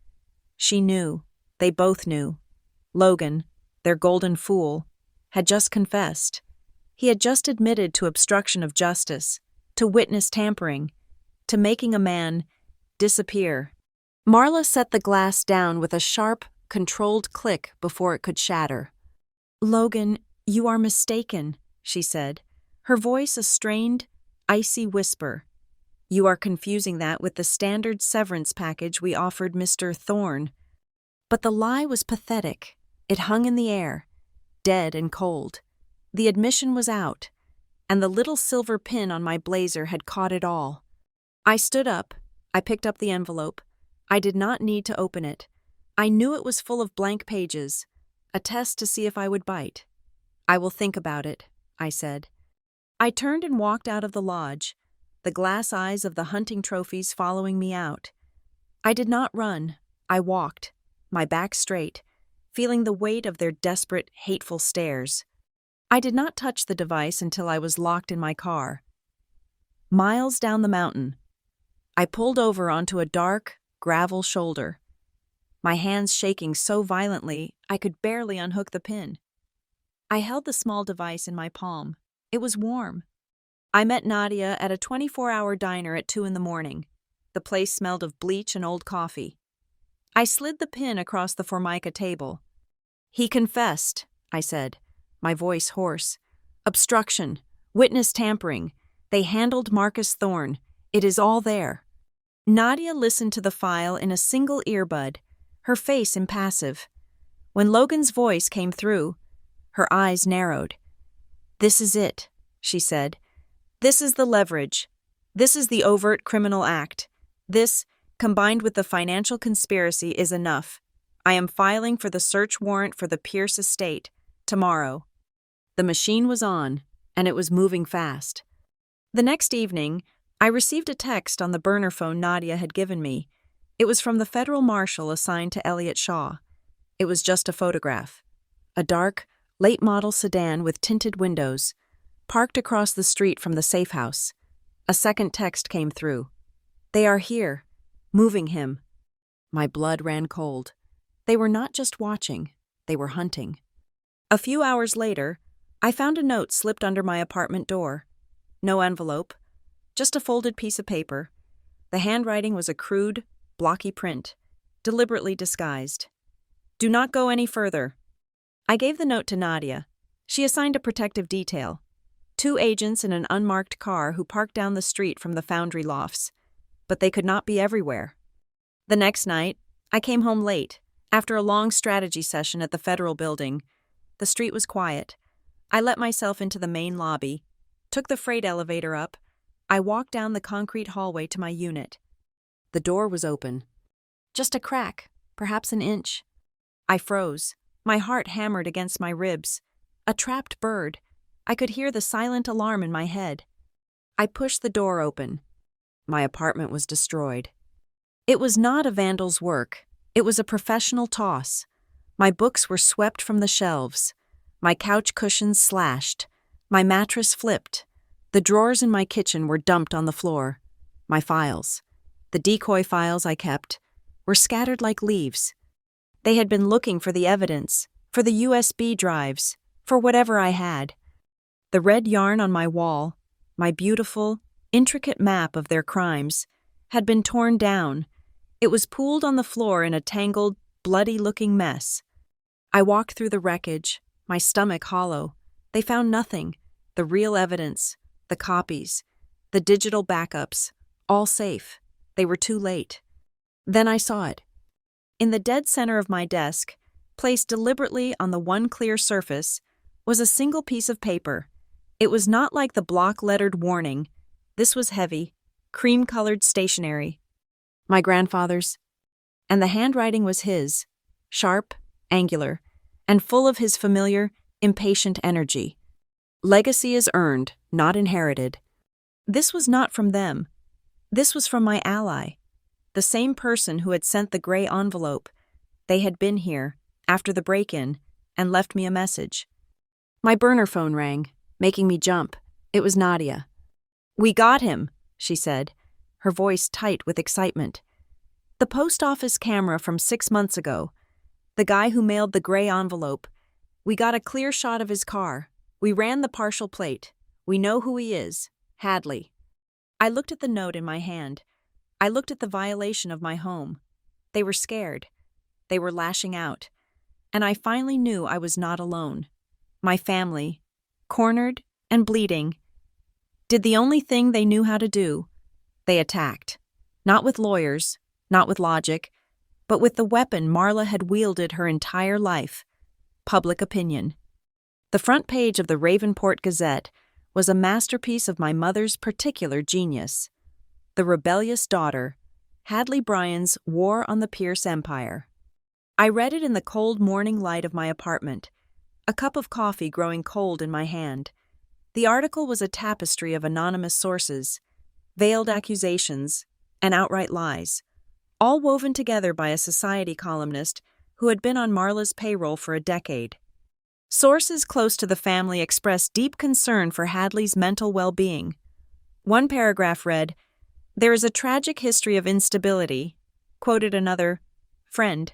She knew. They both knew. Logan, their golden fool, had just confessed. He had just admitted to obstruction of justice, to witness tampering, to making a man disappear. Marla set the glass down with a sharp, controlled click before it could shatter. "Logan, you are mistaken," she said, her voice a strained, icy whisper. "You are confusing that with the standard severance package we offered Mr. Thorne." But the lie was pathetic. It hung in the air, dead and cold. The admission was out, and the little silver pin on my blazer had caught it all. I stood up. I picked up the envelope. I did not need to open it. I knew it was full of blank pages, a test to see if I would bite. "I will think about it," I said. I turned and walked out of the lodge, the glass eyes of the hunting trophies following me out. I did not run. I walked, my back straight, feeling the weight of their desperate, hateful stares. I did not touch the device until I was locked in my car. Miles down the mountain, I pulled over onto a dark, gravel shoulder, my hands shaking so violently I could barely unhook the pin. I held the small device in my palm. It was warm. I met Nadia at a 24-hour diner at 2 a.m. The place smelled of bleach and old coffee. I slid the pin across the Formica table. "He confessed," I said, my voice hoarse. "Obstruction, witness tampering. They handled Marcus Thorne. It is all there." Nadia listened to the file in a single earbud, her face impassive. When Logan's voice came through, her eyes narrowed. "This is it," she said. "This is the leverage. This is the overt criminal act. This, combined with the financial conspiracy, is enough. I am filing for the search warrant for the Pierce estate tomorrow." The machine was on, and it was moving fast. The next evening, I received a text on the burner phone Nadia had given me. It was from the federal marshal assigned to Elliot Shaw. It was just a photograph. A dark, late-model sedan with tinted windows, parked across the street from the safe house. A second text came through. "They are here, moving him." My blood ran cold. They were not just watching, they were hunting. A few hours later, I found a note slipped under my apartment door. No envelope, just a folded piece of paper. The handwriting was a crude, blocky print, deliberately disguised. "Do not go any further." I gave the note to Nadia. She assigned a protective detail. 2 agents in an unmarked car who parked down the street from the foundry lofts. But they could not be everywhere. The next night, I came home late, after a long strategy session at the federal building. The street was quiet. I let myself into the main lobby, took the freight elevator up. I walked down the concrete hallway to my unit. The door was open. Just a crack, perhaps an inch. I froze, My heart hammered against my ribs. A trapped bird. I could hear the silent alarm in my head. I pushed the door open. My apartment was destroyed. It was not a vandal's work. It was a professional toss. My books were swept from the shelves. My couch cushions slashed. My mattress flipped. The drawers in my kitchen were dumped on the floor. My files, the decoy files I kept, were scattered like leaves. They had been looking for the evidence, for the USB drives, for whatever I had. The red yarn on my wall, my beautiful, intricate map of their crimes, had been torn down. It was pooled on the floor in a tangled, bloody-looking mess. I walked through the wreckage, my stomach hollow. They found nothing. The real evidence, the copies, the digital backups, all safe. They were too late. Then I saw it. In the dead center of my desk, placed deliberately on the one clear surface, was a single piece of paper. It was not like the block-lettered warning. This was heavy, cream-colored stationery. My grandfather's. And the handwriting was his, sharp, angular, and full of his familiar, impatient energy. Legacy is earned, not inherited. This was not from them. This was from my ally, the same person who had sent the gray envelope. They had been here, after the break-in, and left me a message. My burner phone rang, making me jump. It was Nadia. "We got him," she said, her voice tight with excitement. "The post office camera from 6 months ago. The guy who mailed the gray envelope. We got a clear shot of his car. We ran the partial plate. We know who he is. Hadley." I looked at the note in my hand. I looked at the violation of my home. They were scared. They were lashing out. And I finally knew I was not alone. My family, cornered and bleeding, did the only thing they knew how to do. They attacked. Not with lawyers, not with logic, but with the weapon Marla had wielded her entire life: public opinion. The front page of the Ravenport Gazette was a masterpiece of my mother's particular genius. The rebellious daughter, Hadley Bryan's War on the Pierce Empire. I read it in the cold morning light of my apartment, a cup of coffee growing cold in my hand. The article was a tapestry of anonymous sources, veiled accusations, and outright lies, all woven together by a society columnist who had been on Marla's payroll for a decade. Sources close to the family expressed deep concern for Hadley's mental well-being. One paragraph read, "There is a tragic history of instability," quoted another friend,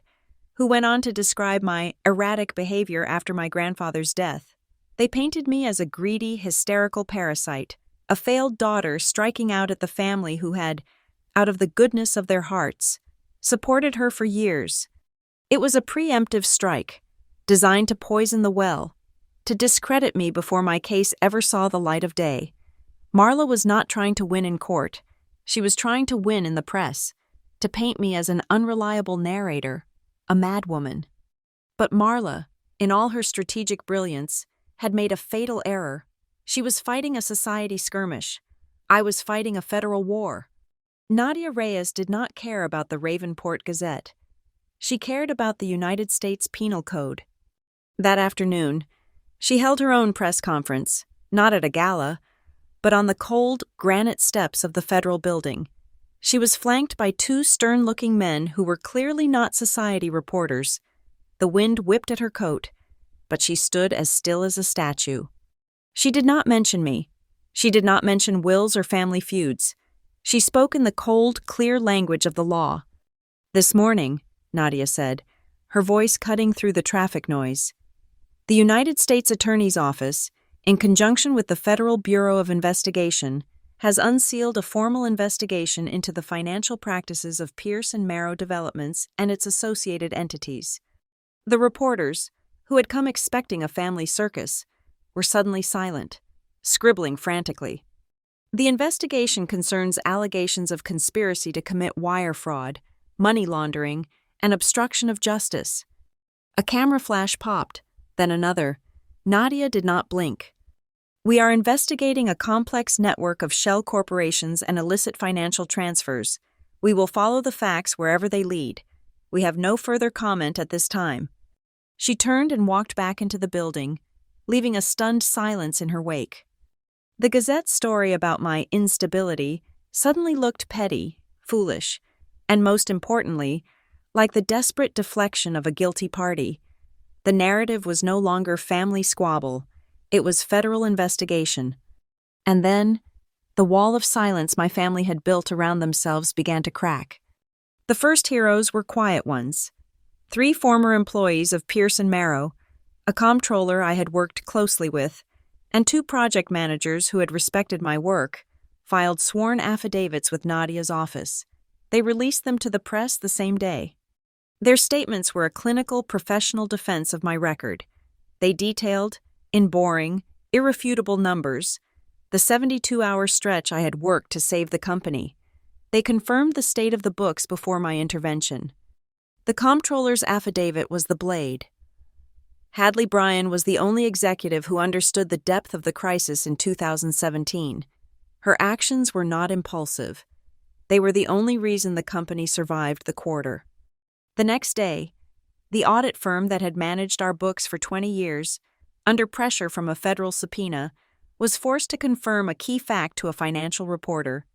who went on to describe my erratic behavior after my grandfather's death. They painted me as a greedy, hysterical parasite, a failed daughter striking out at the family who had, out of the goodness of their hearts, supported her for years. It was a preemptive strike, designed to poison the well, to discredit me before my case ever saw the light of day. Marla was not trying to win in court. She was trying to win in the press, to paint me as an unreliable narrator, a madwoman. But Marla, in all her strategic brilliance, had made a fatal error. She was fighting a society skirmish. I was fighting a federal war. Nadia Reyes did not care about the Ravenport Gazette. She cared about the United States Penal Code. That afternoon, she held her own press conference, not at a gala, but on the cold, granite steps of the federal building. She was flanked by two stern-looking men who were clearly not society reporters. The wind whipped at her coat, but she stood as still as a statue. She did not mention me. She did not mention wills or family feuds. She spoke in the cold, clear language of the law. "This morning," Nadia said, her voice cutting through the traffic noise, "the United States Attorney's Office, in conjunction with the Federal Bureau of Investigation, has unsealed a formal investigation into the financial practices of Pierce and Marrow Developments and its associated entities." The reporters, who had come expecting a family circus, were suddenly silent, scribbling frantically. The investigation concerns allegations of conspiracy to commit wire fraud, money laundering, and obstruction of justice. A camera flash popped, then another. Nadia did not blink. "We are investigating a complex network of shell corporations and illicit financial transfers. We will follow the facts wherever they lead. We have no further comment at this time." She turned and walked back into the building, leaving a stunned silence in her wake. The Gazette's story about my instability suddenly looked petty, foolish, and most importantly, like the desperate deflection of a guilty party. The narrative was no longer family squabble, it was federal investigation. And then, the wall of silence my family had built around themselves began to crack. The first heroes were quiet ones. 3 former employees of Pearson Marrow, a comptroller I had worked closely with, and 2 project managers who had respected my work, filed sworn affidavits with Nadia's office. They released them to the press the same day. Their statements were a clinical, professional defense of my record. They detailed, in boring, irrefutable numbers, the 72-hour stretch I had worked to save the company. They confirmed the state of the books before my intervention. The comptroller's affidavit was the blade. Hadley Bryan was the only executive who understood the depth of the crisis in 2017. Her actions were not impulsive. They were the only reason the company survived the quarter. The next day, the audit firm that had managed our books for 20 years, under pressure from a federal subpoena, was forced to confirm a key fact to a financial reporter.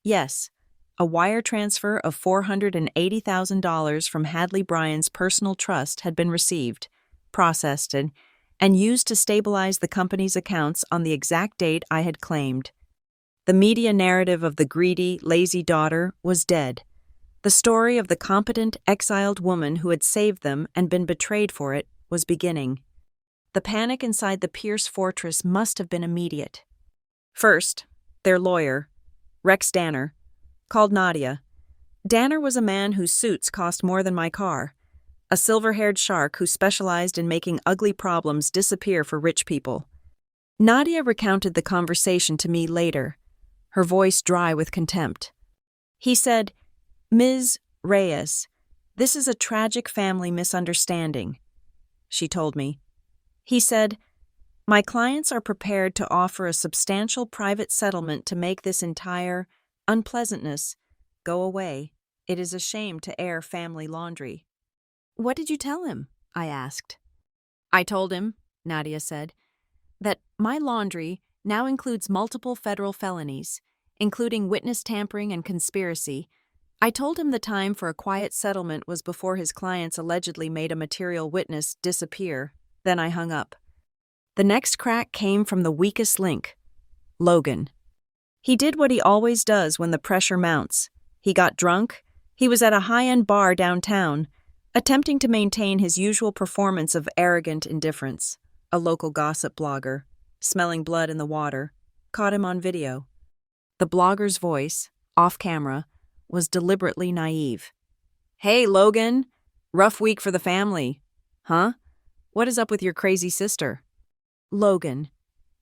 Yes, a wire transfer of $480,000 from Hadley Bryan's personal trust had been received, processed, and used to stabilize the company's accounts on the exact date I had claimed. The media narrative of the greedy, lazy daughter was dead. The story of the competent, exiled woman who had saved them and been betrayed for it was beginning. The panic inside the Pierce fortress must have been immediate. First, their lawyer, Rex Danner, called Nadia. Danner was a man whose suits cost more than my car, a silver-haired shark who specialized in making ugly problems disappear for rich people. Nadia recounted the conversation to me later, her voice dry with contempt. He said, "Ms. Reyes, this is a tragic family misunderstanding," she told me. He said, "My clients are prepared to offer a substantial private settlement to make this entire unpleasantness go away. It is a shame to air family laundry." "What did you tell him?" I asked. "I told him," Nadia said, "that my laundry now includes multiple federal felonies, including witness tampering and conspiracy. I told him the time for a quiet settlement was before his clients allegedly made a material witness disappear. Then I hung up. The next crack came from the weakest link, Logan. He did what he always does when the pressure mounts. He got drunk. He was at a high-end bar downtown, attempting to maintain his usual performance of arrogant indifference. A local gossip blogger, smelling blood in the water, caught him on video. The blogger's voice, off camera, was deliberately naive. "Hey, Logan, rough week for the family. Huh? What is up with your crazy sister?" Logan,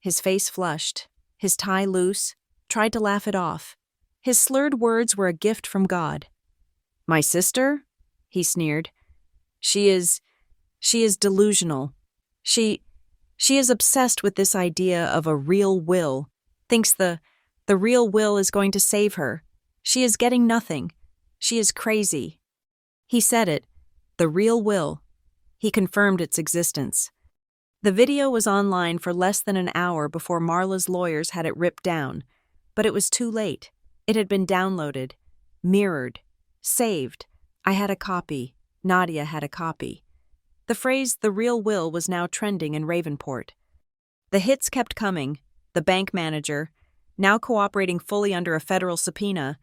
his face flushed, his tie loose, tried to laugh it off. His slurred words were a gift from God. "My sister?" he sneered. She is delusional. She is obsessed with this idea of a real will, thinks the real will is going to save her. She is getting nothing. She is crazy." He said it, the real will. He confirmed its existence. The video was online for less than an hour before Marla's lawyers had it ripped down, but it was too late. It had been downloaded, mirrored, saved. I had a copy. Nadia had a copy. The phrase "the real will" was now trending in Ravenport. The hits kept coming. The bank manager, now cooperating fully under a federal subpoena,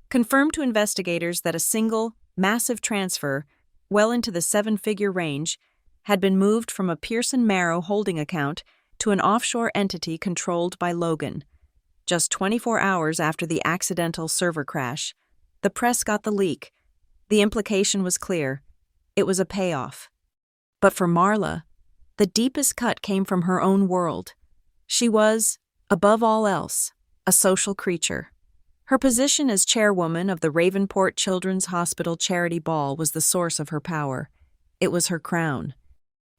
confirmed to investigators that a single, massive transfer, well into the 7-figure range, had been moved from a Pearson Marrow holding account to an offshore entity controlled by Logan. Just 24 hours after the accidental server crash, the press got the leak. The implication was clear. It was a payoff. But for Marla, the deepest cut came from her own world. She was, above all else, a social creature. Her position as chairwoman of the Ravenport Children's Hospital Charity Ball was the source of her power. It was her crown.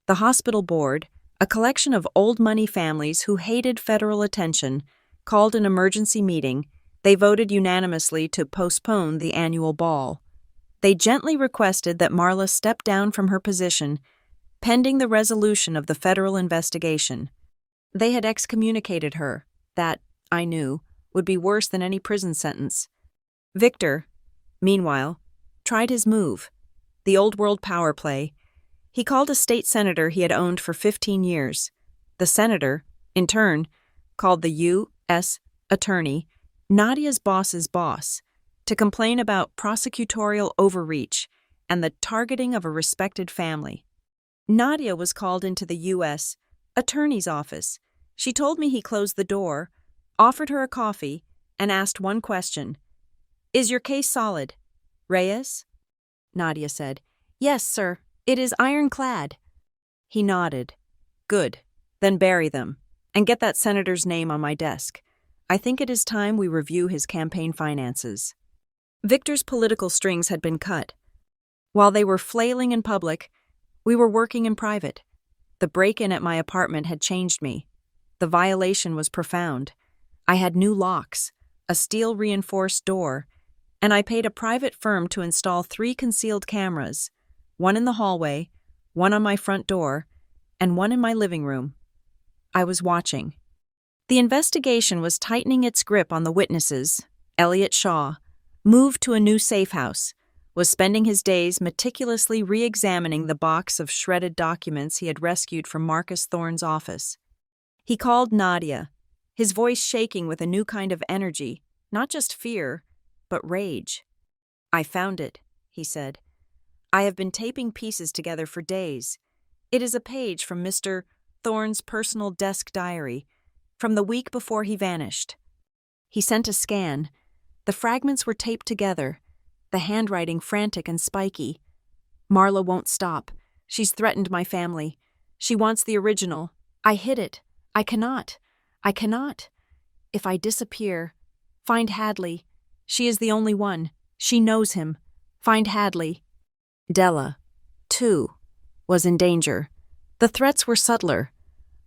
The hospital board, a collection of old money families who hated federal attention, called an emergency meeting. They voted unanimously to postpone the annual ball. They gently requested that Marla step down from her position pending the resolution of the federal investigation. They had excommunicated her. That, I knew, would be worse than any prison sentence. Victor, meanwhile, tried his move, the old world power play. He called a state senator he had owned for 15 years. The senator, in turn, called the U.S. attorney, Nadia's boss's boss, to complain about prosecutorial overreach and the targeting of a respected family. Nadia was called into the U.S. attorney's office. She told me he closed the door, offered her a coffee, and asked one question. "Is your case solid, Reyes?" Nadia said, "Yes, sir. It is ironclad." He nodded. "Good. Then bury them, and get that senator's name on my desk. I think it is time we review his campaign finances." Victor's political strings had been cut. While they were flailing in public, we were working in private. The break-in at my apartment had changed me. The violation was profound. I had new locks, a steel-reinforced door, and I paid a private firm to install 3 concealed cameras, one in the hallway, one on my front door, and one in my living room. I was watching. The investigation was tightening its grip on the witnesses. Elliot Shaw, moved to a new safe house, was spending his days meticulously re-examining the box of shredded documents he had rescued from Marcus Thorne's office. He called Nadia, his voice shaking with a new kind of energy, not just fear, but rage. "I found it," he said. "I have been taping pieces together for days. It is a page from Mr. Thorne's personal desk diary, from the week before he vanished." He sent a scan. The fragments were taped together, the handwriting frantic and spiky. "Marla won't stop. She's threatened my family. She wants the original. I hid it. I cannot. I cannot. If I disappear, find Hadley. She is the only one. She knows him. Find Hadley." Della, too, was in danger. The threats were subtler.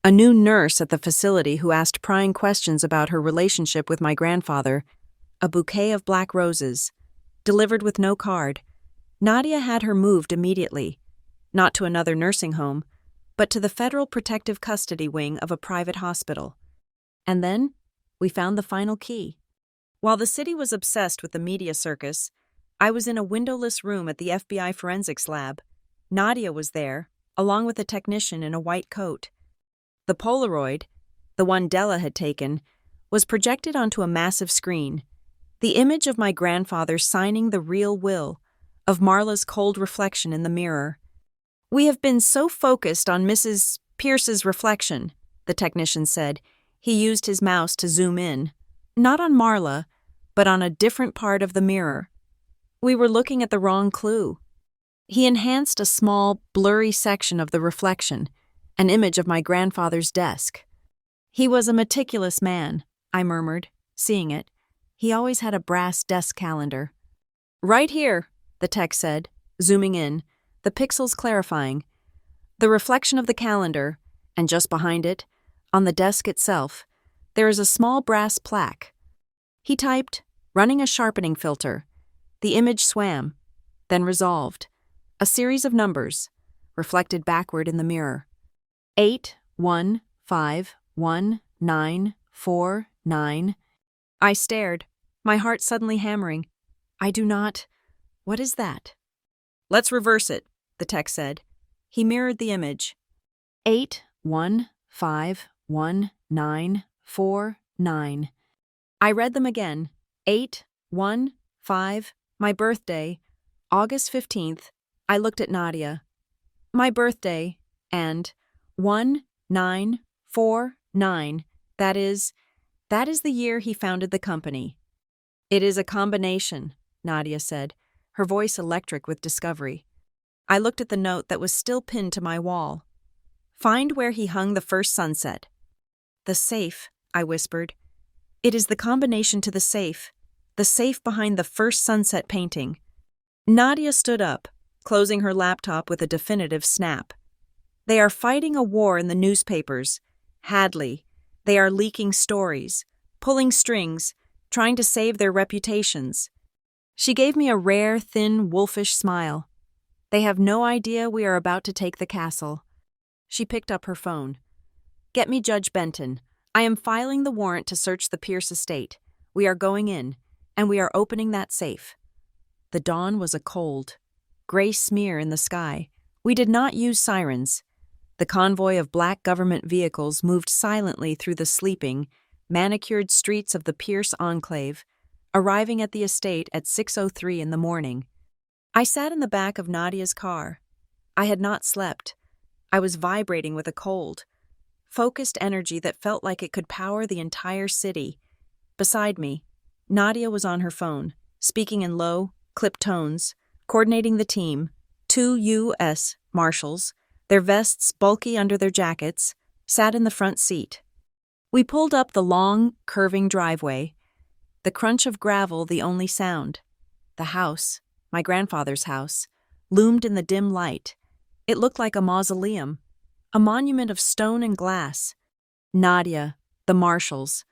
A new nurse at the facility who asked prying questions about her relationship with my grandfather, a bouquet of black roses, delivered with no card. Nadia had her moved immediately, not to another nursing home, but to the Federal Protective Custody Wing of a private hospital. And then we found the final key. While the city was obsessed with the media circus, I was in a windowless room at the FBI forensics lab. Nadia was there, along with a technician in a white coat. The Polaroid, the one Della had taken, was projected onto a massive screen. The image of my grandfather signing the real will, of Marla's cold reflection in the mirror. "We have been so focused on Mrs. Pierce's reflection," the technician said. He used his mouse to zoom in, not on Marla, but on a different part of the mirror. We were looking at the wrong clue. He enhanced a small, blurry section of the reflection, an image of my grandfather's desk. "He was a meticulous man," I murmured, seeing it. He always had a brass desk calendar. "Right here," the tech said, zooming in, the pixels clarifying. The reflection of the calendar, and just behind it, on the desk itself, there is a small brass plaque. He typed, running a sharpening filter. The image swam, then resolved. A series of numbers, reflected backward in the mirror. 8151949. I stared, my heart suddenly hammering. "I do not. What is that?" "Let's reverse it," the tech said. He mirrored the image. 8151949. I read them again. 815, my birthday, August 15th. I looked at Nadia. My birthday, and 1949. That is the year he founded the company. "It is a combination," Nadia said, her voice electric with discovery. I looked at the note that was still pinned to my wall. "Find where he hung the first sunset." "The safe," I whispered. "It is the combination to the safe behind the first sunset painting." Nadia stood up, closing her laptop with a definitive snap. "They are fighting a war in the newspapers. Hadley. They are leaking stories, pulling strings, trying to save their reputations." She gave me a rare, thin, wolfish smile. They have no idea we are about to take the castle. She picked up her phone. Get me Judge Benton. I am filing the warrant to search the Pierce estate. We are going in, and we are opening that safe. The dawn was a cold, gray smear in the sky. We did not use sirens. The convoy of black government vehicles moved silently through the sleeping, manicured streets of the Pierce enclave, arriving at the estate at 6:03 in the morning. I sat in the back of Nadia's car. I had not slept. I was vibrating with a cold, focused energy that felt like it could power the entire city. Beside me, Nadia was on her phone, speaking in low, clipped tones, coordinating the team, 2 U.S. Marshals, their vests bulky under their jackets, sat in the front seat. We pulled up the long, curving driveway, the crunch of gravel the only sound. The house, my grandfather's house, loomed in the dim light. It looked like a mausoleum, a monument of stone and glass. Nadia, the marshals,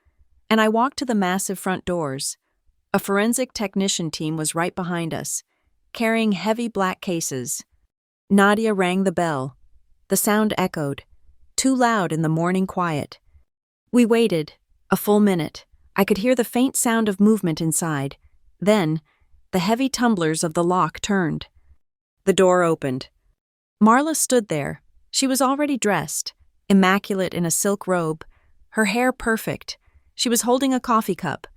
and I walked to the massive front doors. A forensic technician team was right behind us, carrying heavy black cases. Nadia rang the bell. The sound echoed, too loud in the morning quiet. We waited, a full minute. I could hear the faint sound of movement inside. Then, the heavy tumblers of the lock turned. The door opened. Marla stood there. She was already dressed, immaculate in a silk robe, her hair perfect. She was holding a coffee cup.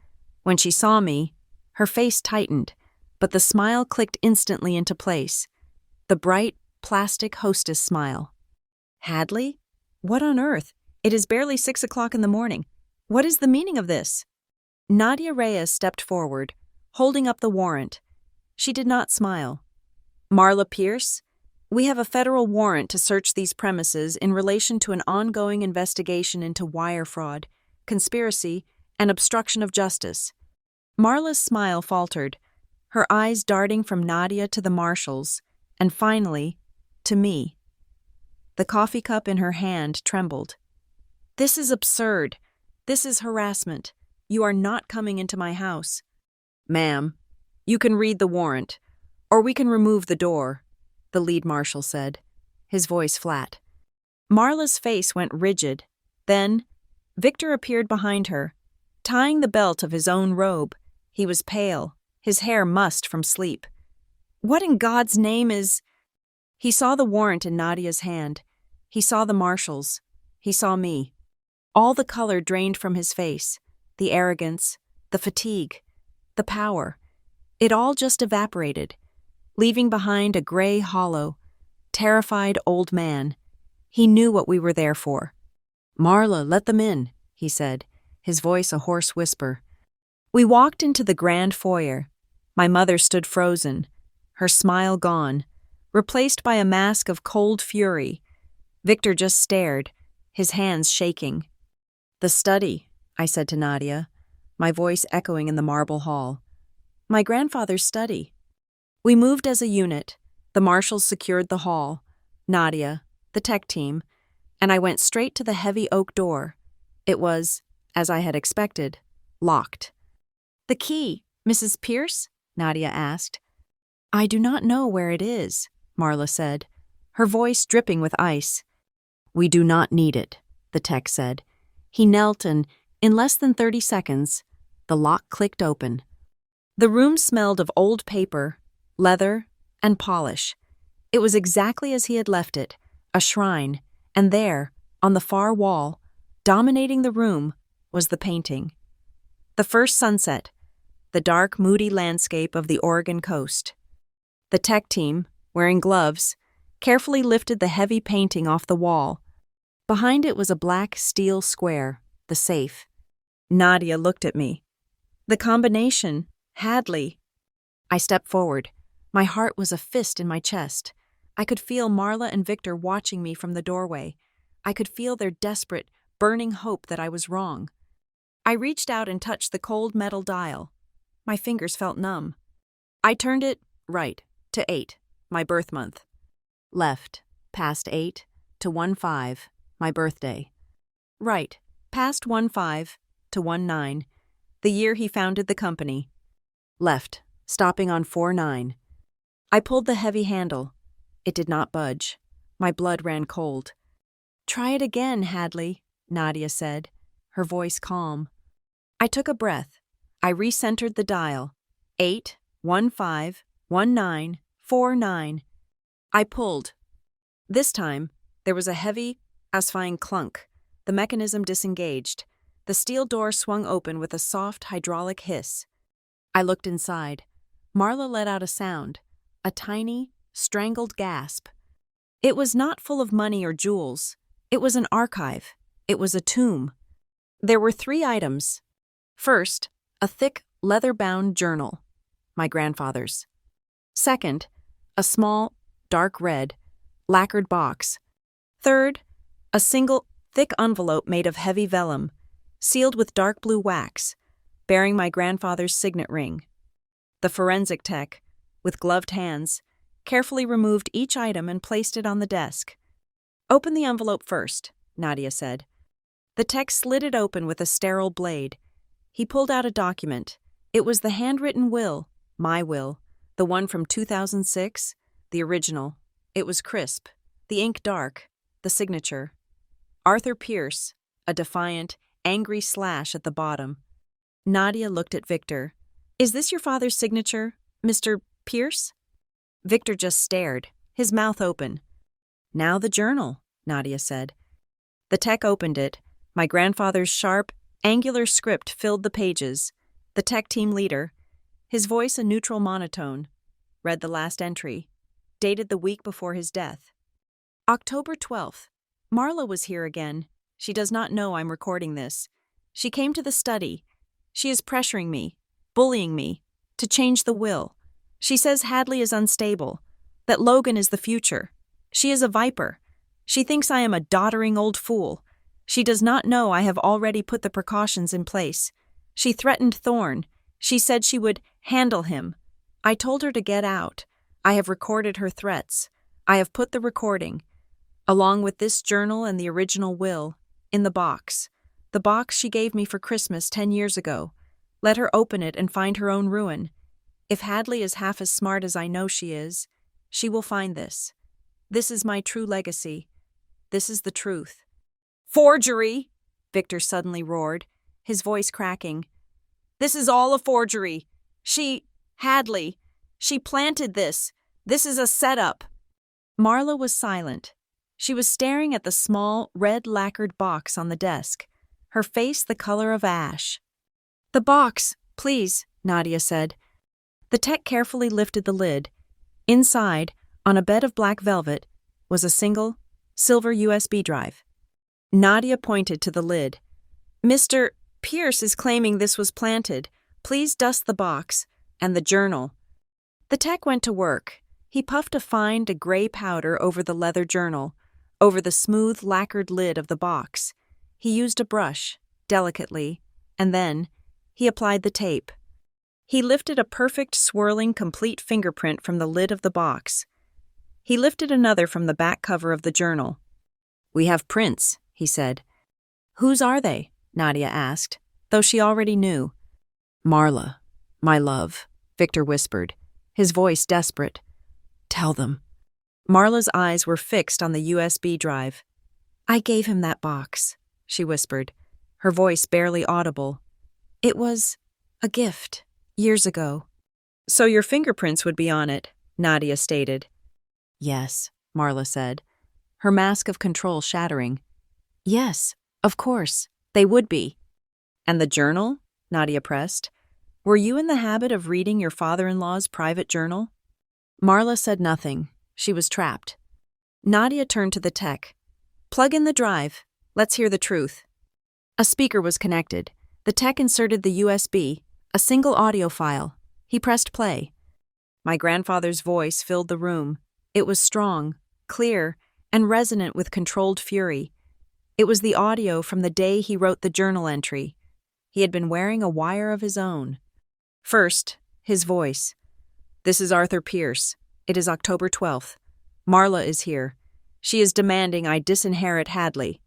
When she saw me, her face tightened, but the smile clicked instantly into place. The bright, plastic hostess smile. Hadley? What on earth? It is barely 6 o'clock in the morning. What is the meaning of this? Nadia Reyes stepped forward, holding up the warrant. She did not smile. Marla Pierce? We have a federal warrant to search these premises in relation to an ongoing investigation into wire fraud, conspiracy, and obstruction of justice. Marla's smile faltered, her eyes darting from Nadia to the marshals, and finally, to me. The coffee cup in her hand trembled. This is absurd. This is harassment. You are not coming into my house. Ma'am, you can read the warrant, or we can remove the door, the lead marshal said, his voice flat. Marla's face went rigid. Then, Victor appeared behind her, tying the belt of his own robe. He was pale, his hair mussed from sleep. What in God's name is... He saw the warrant in Nadia's hand. He saw the marshals. He saw me. All the color drained from his face, the arrogance, the fatigue, the power. It all just evaporated, leaving behind a gray hollow, terrified old man. He knew what we were there for. Marla, let them in, he said, his voice a hoarse whisper. We walked into the grand foyer. My mother stood frozen, her smile gone, replaced by a mask of cold fury. Victor just stared, his hands shaking. The study, I said to Nadia, my voice echoing in the marble hall. My grandfather's study. We moved as a unit. The marshals secured the hall. Nadia, the tech team, and I went straight to the heavy oak door. It was, as I had expected, locked. The key, Mrs. Pierce? Nadia asked. I do not know where it is, Marla said, her voice dripping with ice. We do not need it, the tech said. He knelt and, in less than 30 seconds, the lock clicked open. The room smelled of old paper, leather, and polish. It was exactly as he had left it, a shrine, and there, on the far wall, dominating the room, was the painting. The first sunset, the dark, moody landscape of the Oregon coast. The tech team, wearing gloves, carefully lifted the heavy painting off the wall. Behind it was a black steel square, the safe. Nadia looked at me. The combination, Hadley. I stepped forward. My heart was a fist in my chest. I could feel Marla and Victor watching me from the doorway. I could feel their desperate, burning hope that I was wrong. I reached out and touched the cold metal dial. My fingers felt numb. I turned it right to 8, my birth month. Left, past 8 to 15, my birthday. Right, past 15 to 19, the year he founded the company. Left, stopping on 49. I pulled the heavy handle. It did not budge. My blood ran cold. "Try it again, Hadley," Nadia said, her voice calm. I took a breath. I recentered the dial. 8151949. I pulled. This time, there was a heavy, satisfying clunk. The mechanism disengaged. The steel door swung open with a soft hydraulic hiss. I looked inside. Marla let out a sound, a tiny, strangled gasp. It was not full of money or jewels. It was an archive. It was a tomb. There were 3 items. First, a thick, leather-bound journal, my grandfather's. Second, a small, dark red, lacquered box. Third, a single, thick envelope made of heavy vellum, sealed with dark blue wax, bearing my grandfather's signet ring. The forensic tech, with gloved hands, carefully removed each item and placed it on the desk. "Open the envelope first," Nadia said. The tech slid it open with a sterile blade. He pulled out a document. It was the handwritten will, my will, the one from 2006, the original. It was crisp, the ink dark, the signature. Arthur Pierce, a defiant, angry slash at the bottom. Nadia looked at Victor. "Is this your father's signature, Mr. Pierce?" Victor just stared, his mouth open. "Now the journal," Nadia said. The tech opened it. My grandfather's sharp, angular script filled the pages. The tech team leader, his voice a neutral monotone, read the last entry, dated the week before his death. October 12th. Marla was here again. She does not know I'm recording this. She came to the study. She is pressuring me, bullying me, to change the will. She says Hadley is unstable, that Logan is the future. She is a viper. She thinks I am a doddering old fool. She does not know I have already put the precautions in place. She threatened Thorne. She said she would handle him. I told her to get out. I have recorded her threats. I have put the recording, along with this journal and the original will, in the box she gave me for Christmas 10 years ago. Let her open it and find her own ruin. If Hadley is half as smart as I know she is, she will find this. This is my true legacy. This is the truth. "Forgery!" Victor suddenly roared, his voice cracking. "This is all a forgery. Hadley, she planted this. This is a setup." Marla was silent. She was staring at the small, red lacquered box on the desk, her face the color of ash. "The box, please," Nadia said. The tech carefully lifted the lid. Inside, on a bed of black velvet, was a single, silver USB drive. Nadia pointed to the lid. "Mr. Pierce is claiming this was planted. Please dust the box and the journal." The tech went to work. He puffed a fine gray powder over the leather journal, over the smooth lacquered lid of the box. He used a brush, delicately, and then he applied the tape. He lifted a perfect, swirling, complete fingerprint from the lid of the box. He lifted another from the back cover of the journal. "We have prints," he said. "Whose are they?" Nadia asked, though she already knew. "Marla, my love," Victor whispered, his voice desperate. "Tell them." Marla's eyes were fixed on the USB drive. "I gave him that box," she whispered, her voice barely audible. "It was a gift, years ago." "So your fingerprints would be on it," Nadia stated. "Yes," Marla said, her mask of control shattering. "Yes, of course, they would be." "And the journal?" Nadia pressed. "Were you in the habit of reading your father-in-law's private journal?" Marla said nothing. She was trapped. Nadia turned to the tech. "Plug in the drive. Let's hear the truth." A speaker was connected. The tech inserted the USB, a single audio file. He pressed play. My grandfather's voice filled the room. It was strong, clear, and resonant with controlled fury. It was the audio from the day he wrote the journal entry. He had been wearing a wire of his own. First, his voice. "This is Arthur Pierce. It is October 12th. Marla is here. She is demanding I disinherit Hadley."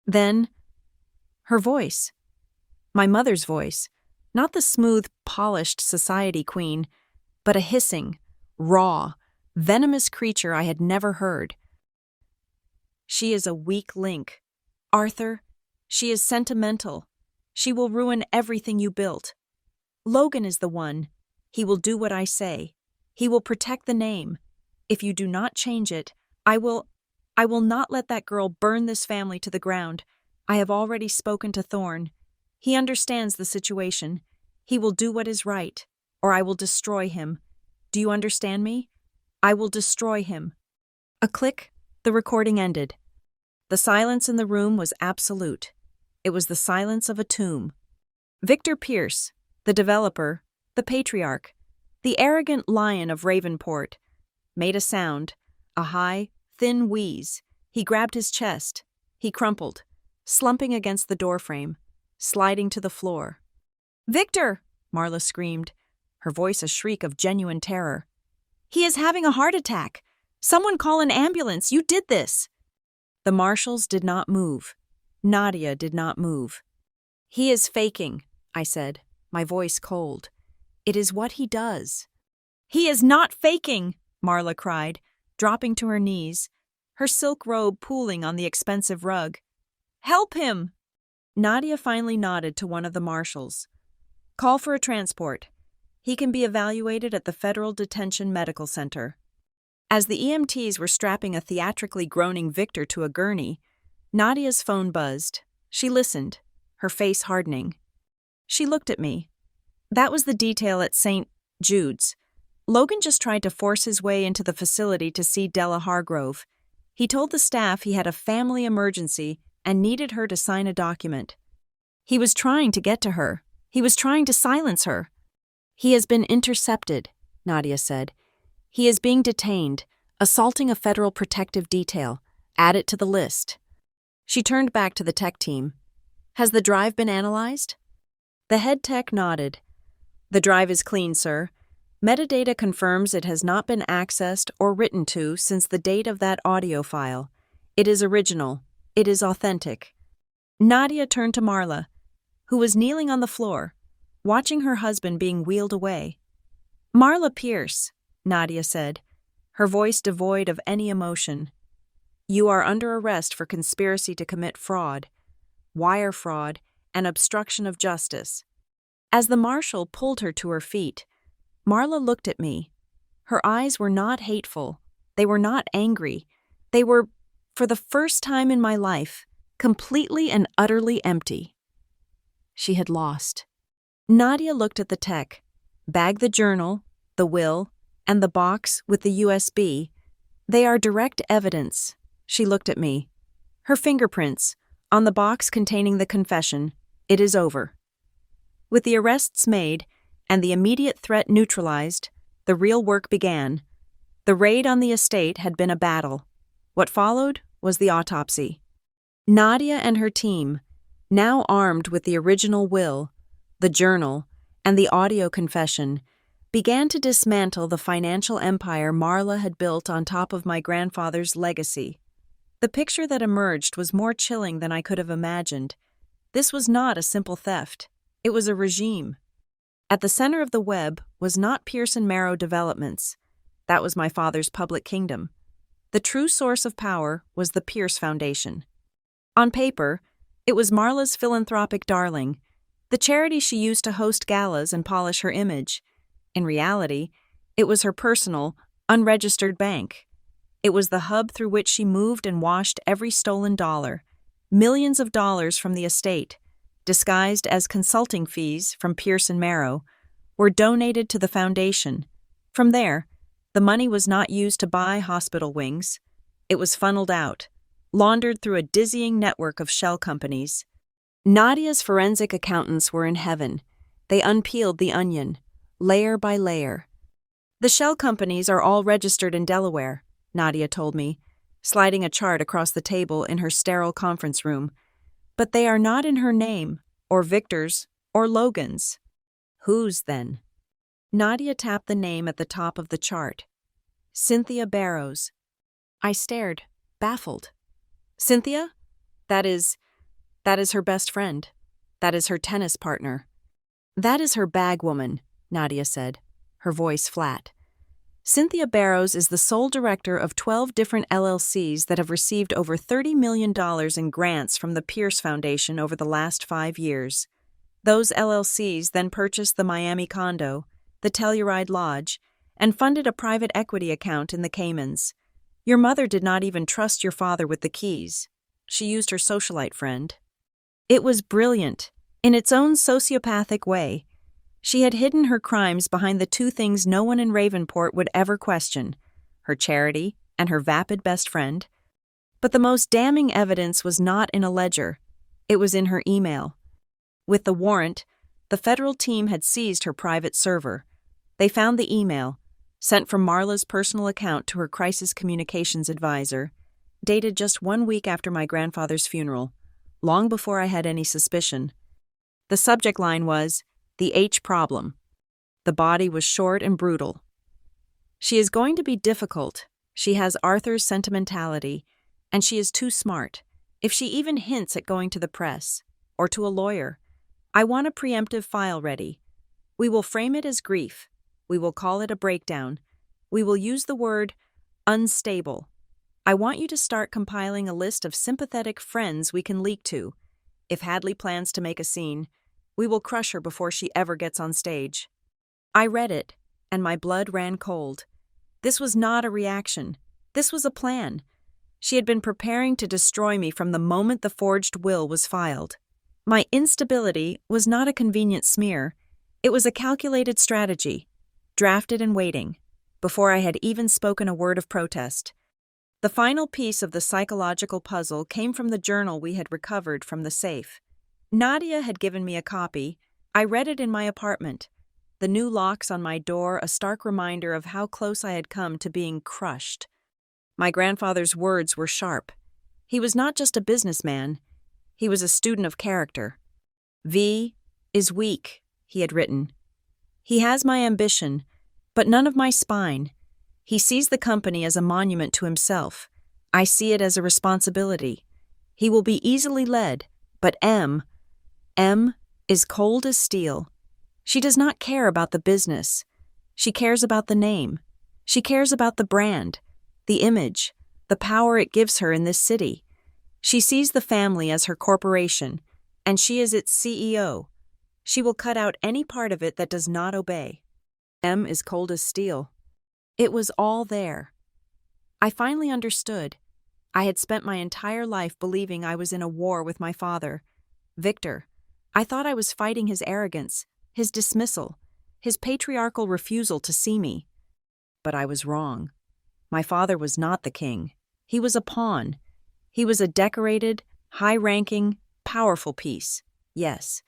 Then, her voice. My mother's voice. Not the smooth, polished society queen, but a hissing, raw, venomous creature I had never heard. She is a weak link. Arthur, she is sentimental. She will ruin everything you built. Logan is the one. He will do what I say. He will protect the name. If you do not change it, I will not let that girl burn this family to the ground. I have already spoken to Thorne. He understands the situation. He will do what is right, or I will destroy him. Do you understand me? I will destroy him. A click, the recording ended. The silence in the room was absolute. It was the silence of a tomb. Victor Pierce, the developer, the patriarch, the arrogant lion of Ravenport, made a sound, a high, thin wheeze. He grabbed his chest. He crumpled, slumping against the doorframe, sliding to the floor. "Victor!" Marla screamed, her voice a shriek of genuine terror. "He is having a heart attack! Someone call an ambulance! You did this!" The marshals did not move. Nadia did not move. "He is faking," I said, my voice cold. "It is what he does." "He is not faking!" Marla cried, dropping to her knees, her silk robe pooling on the expensive rug. "Help him!" Nadia finally nodded to one of the marshals. "Call for a transport. He can be evaluated at the Federal Detention Medical Center." As the EMTs were strapping a theatrically groaning Victor to a gurney, Nadia's phone buzzed. She listened, her face hardening. She looked at me. That was the detail at St. Jude's. Logan just tried to force his way into the facility to see Della Hargrove. He told the staff he had a family emergency and needed her to sign a document. He was trying to get to her. He was trying to silence her. "He has been intercepted," Nadia said. "He is being detained, assaulting a federal protective detail. Add it to the list." She turned back to the tech team. "Has the drive been analyzed?" The head tech nodded. "The drive is clean, sir. Metadata confirms it has not been accessed or written to since the date of that audio file. It is original. It is authentic." Nadia turned to Marla, who was kneeling on the floor, watching her husband being wheeled away. "Marla Pierce," Nadia said, her voice devoid of any emotion. "You are under arrest for conspiracy to commit fraud, wire fraud, and obstruction of justice." As the marshal pulled her to her feet, Marla looked at me. Her eyes were not hateful. They were not angry. They were, for the first time in my life, completely and utterly empty. She had lost. Nadia looked at the tech, bagged the journal, the will, and the box with the USB. "They are direct evidence." She looked at me. "Her fingerprints, on the box containing the confession. It is over." With the arrests made and the immediate threat neutralized, the real work began. The raid on the estate had been a battle. What followed was the autopsy. Nadia and her team, now armed with the original will, the journal, and the audio confession, began to dismantle the financial empire Marla had built on top of my grandfather's legacy. The picture that emerged was more chilling than I could have imagined. This was not a simple theft. It was a regime. At the center of the web was not Pearson Marrow Developments. That was my father's public kingdom. The true source of power was the Pierce Foundation. On paper, it was Marla's philanthropic darling, the charity she used to host galas and polish her image. In reality, it was her personal, unregistered bank. It was the hub through which she moved and washed every stolen dollar, millions of dollars from the estate, disguised as consulting fees from Pearson Marrow, were donated to the foundation. From there, the money was not used to buy hospital wings. It was funneled out, laundered through a dizzying network of shell companies. Nadia's forensic accountants were in heaven. They unpeeled the onion, layer by layer. "The shell companies are all registered in Delaware," Nadia told me, sliding a chart across the table in her sterile conference room. "But they are not in her name, or Victor's, or Logan's." "Whose, then?" Nadia tapped the name at the top of the chart. "Cynthia Barrows." I stared, baffled. "Cynthia? That is her best friend. That is her tennis partner." "That is her bag woman," Nadia said, her voice flat. Cynthia Barrows is the sole director of 12 different LLCs that have received over $30 million in grants from the Pierce Foundation over the last 5 years. Those LLCs then purchased the Miami condo, the Telluride Lodge, and funded a private equity account in the Caymans. Your mother did not even trust your father with the keys. She used her socialite friend. It was brilliant, in its own sociopathic way. She had hidden her crimes behind the two things no one in Ravenport would ever question: her charity and her vapid best friend. But the most damning evidence was not in a ledger. It was in her email. With the warrant, the federal team had seized her private server. They found the email, sent from Marla's personal account to her crisis communications advisor, dated just 1 week after my grandfather's funeral, long before I had any suspicion. The subject line was, "The H problem." The body was short and brutal. "She is going to be difficult. She has Arthur's sentimentality, and she is too smart. If she even hints at going to the press, or to a lawyer, I want a preemptive file ready. We will frame it as grief. We will call it a breakdown. We will use the word unstable. I want you to start compiling a list of sympathetic friends we can leak to. If Hadley plans to make a scene, we will crush her before she ever gets on stage." I read it, and my blood ran cold. This was not a reaction. This was a plan. She had been preparing to destroy me from the moment the forged will was filed. My instability was not a convenient smear. It was a calculated strategy, drafted and waiting, before I had even spoken a word of protest. The final piece of the psychological puzzle came from the journal we had recovered from the safe. Nadia had given me a copy. I read it in my apartment. The new locks on my door a stark reminder of how close I had come to being crushed. My grandfather's words were sharp. He was not just a businessman. He was a student of character. "V is weak," he had written. "He has my ambition, but none of my spine. He sees the company as a monument to himself. I see it as a responsibility. He will be easily led, but M is cold as steel. She does not care about the business. She cares about the name. She cares about the brand, the image, the power it gives her in this city. She sees the family as her corporation, and she is its CEO. She will cut out any part of it that does not obey. M is cold as steel." It was all there. I finally understood. I had spent my entire life believing I was in a war with my father, Victor. I thought I was fighting his arrogance, his dismissal, his patriarchal refusal to see me. But I was wrong. My father was not the king. He was a pawn. He was a decorated, high-ranking, powerful piece, yes.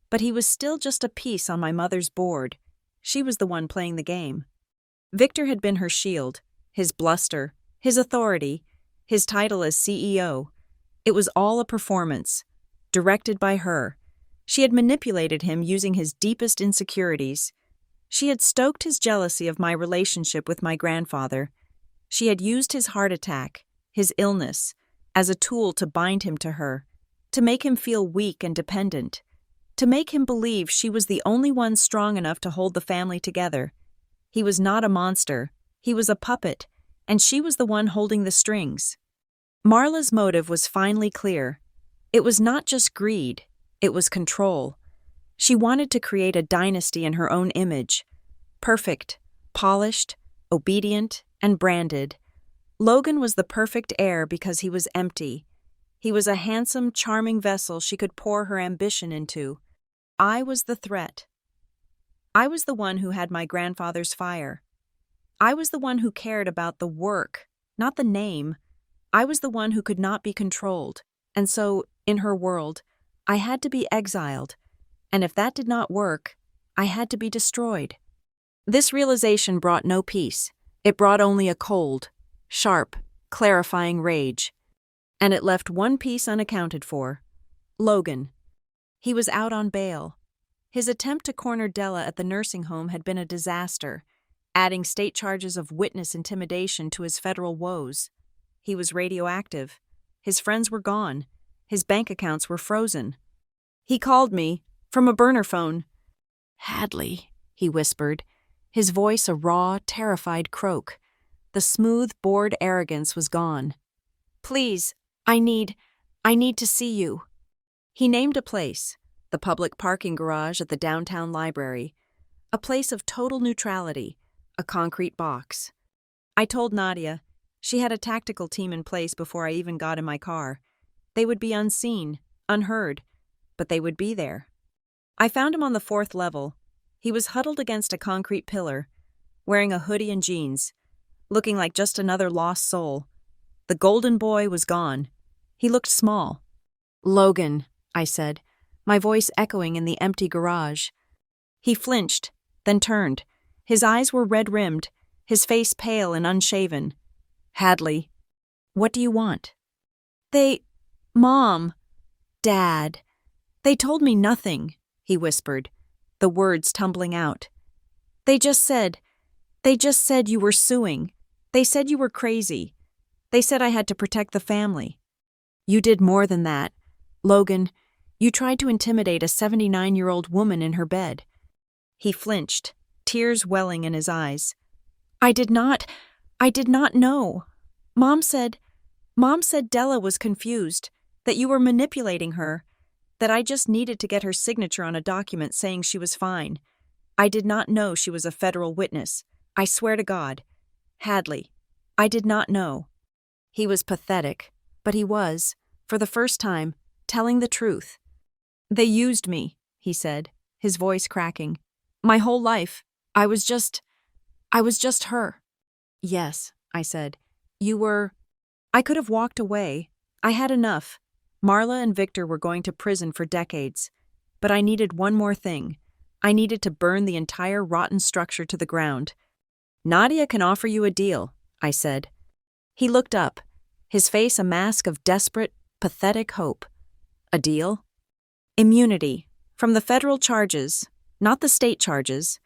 But he was still just a piece on my mother's board. She was the one playing the game. Victor had been her shield, his bluster, his authority, his title as CEO. It was all a performance, directed by her. She had manipulated him using his deepest insecurities. She had stoked his jealousy of my relationship with my grandfather. She had used his heart attack, his illness, as a tool to bind him to her, to make him feel weak and dependent, to make him believe she was the only one strong enough to hold the family together. He was not a monster. He was a puppet, and she was the one holding the strings. Marla's motive was finally clear. It was not just greed. It was control. She wanted to create a dynasty in her own image. Perfect, polished, obedient, and branded. Logan was the perfect heir because he was empty. He was a handsome, charming vessel she could pour her ambition into. I was the threat. I was the one who had my grandfather's fire. I was the one who cared about the work, not the name. I was the one who could not be controlled, and so, in her world, I had to be exiled, and if that did not work, I had to be destroyed. This realization brought no peace. It brought only a cold, sharp, clarifying rage. And it left one piece unaccounted for: Logan. He was out on bail. His attempt to corner Della at the nursing home had been a disaster, adding state charges of witness intimidation to his federal woes. He was radioactive. His friends were gone. His bank accounts were frozen. He called me, from a burner phone. "Hadley," he whispered. his voice a raw, terrified croak. The smooth, bored arrogance was gone. "Please, I need to see you." He named a place, the public parking garage at the downtown library, a place of total neutrality, a concrete box. I told Nadia. She had a tactical team in place before I even got in my car. They would be unseen, unheard, but they would be there. I found him on the 4th level. He was huddled against a concrete pillar, wearing a hoodie and jeans, looking like just another lost soul. The golden boy was gone. He looked small. "Logan," I said, my voice echoing in the empty garage. He flinched, then turned. His eyes were red-rimmed, his face pale and unshaven. "Hadley, what do you want?" Mom, Dad, they told me nothing," he whispered, the words tumbling out. They just said you were suing. They said you were crazy. They said I had to protect the family." "You did more than that. Logan, you tried to intimidate a 79-year-old woman in her bed." He flinched, tears welling in his eyes. I did not know. Mom said Della was confused, that you were manipulating her, that I just needed to get her signature on a document saying she was fine. I did not know she was a federal witness. I swear to God. Hadley, I did not know." He was pathetic, but he was, for the first time, telling the truth. "They used me," he said, his voice cracking. "My whole life, I was just her." "Yes," I said. I could have walked away. I had enough. Marla and Victor were going to prison for decades. But I needed one more thing. I needed to burn the entire rotten structure to the ground. "Nadia can offer you a deal," I said. He looked up, his face a mask of desperate, pathetic hope. "A deal?" "Immunity. From the federal charges, not the state charges.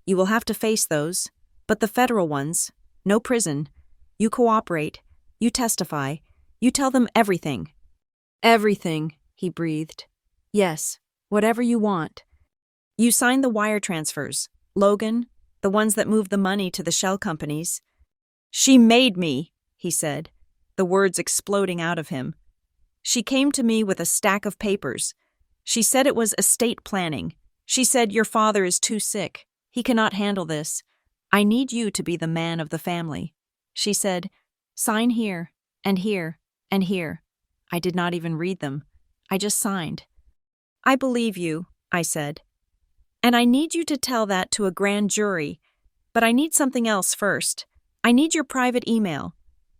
You will have to face those, but the federal ones. No prison. You cooperate. You testify. You tell them everything." "Everything," he breathed. "Yes, whatever you want." "You sign the wire transfers, Logan, the ones that move the money to the shell companies." "She made me," he said, the words exploding out of him. "She came to me with a stack of papers. She said it was estate planning. She said, 'Your father is too sick. He cannot handle this. I need you to be the man of the family.' She said, 'Sign here, and here, and here.' I did not even read them. I just signed." "I believe you," I said. "And I need you to tell that to a grand jury. But I need something else first. I need your private email.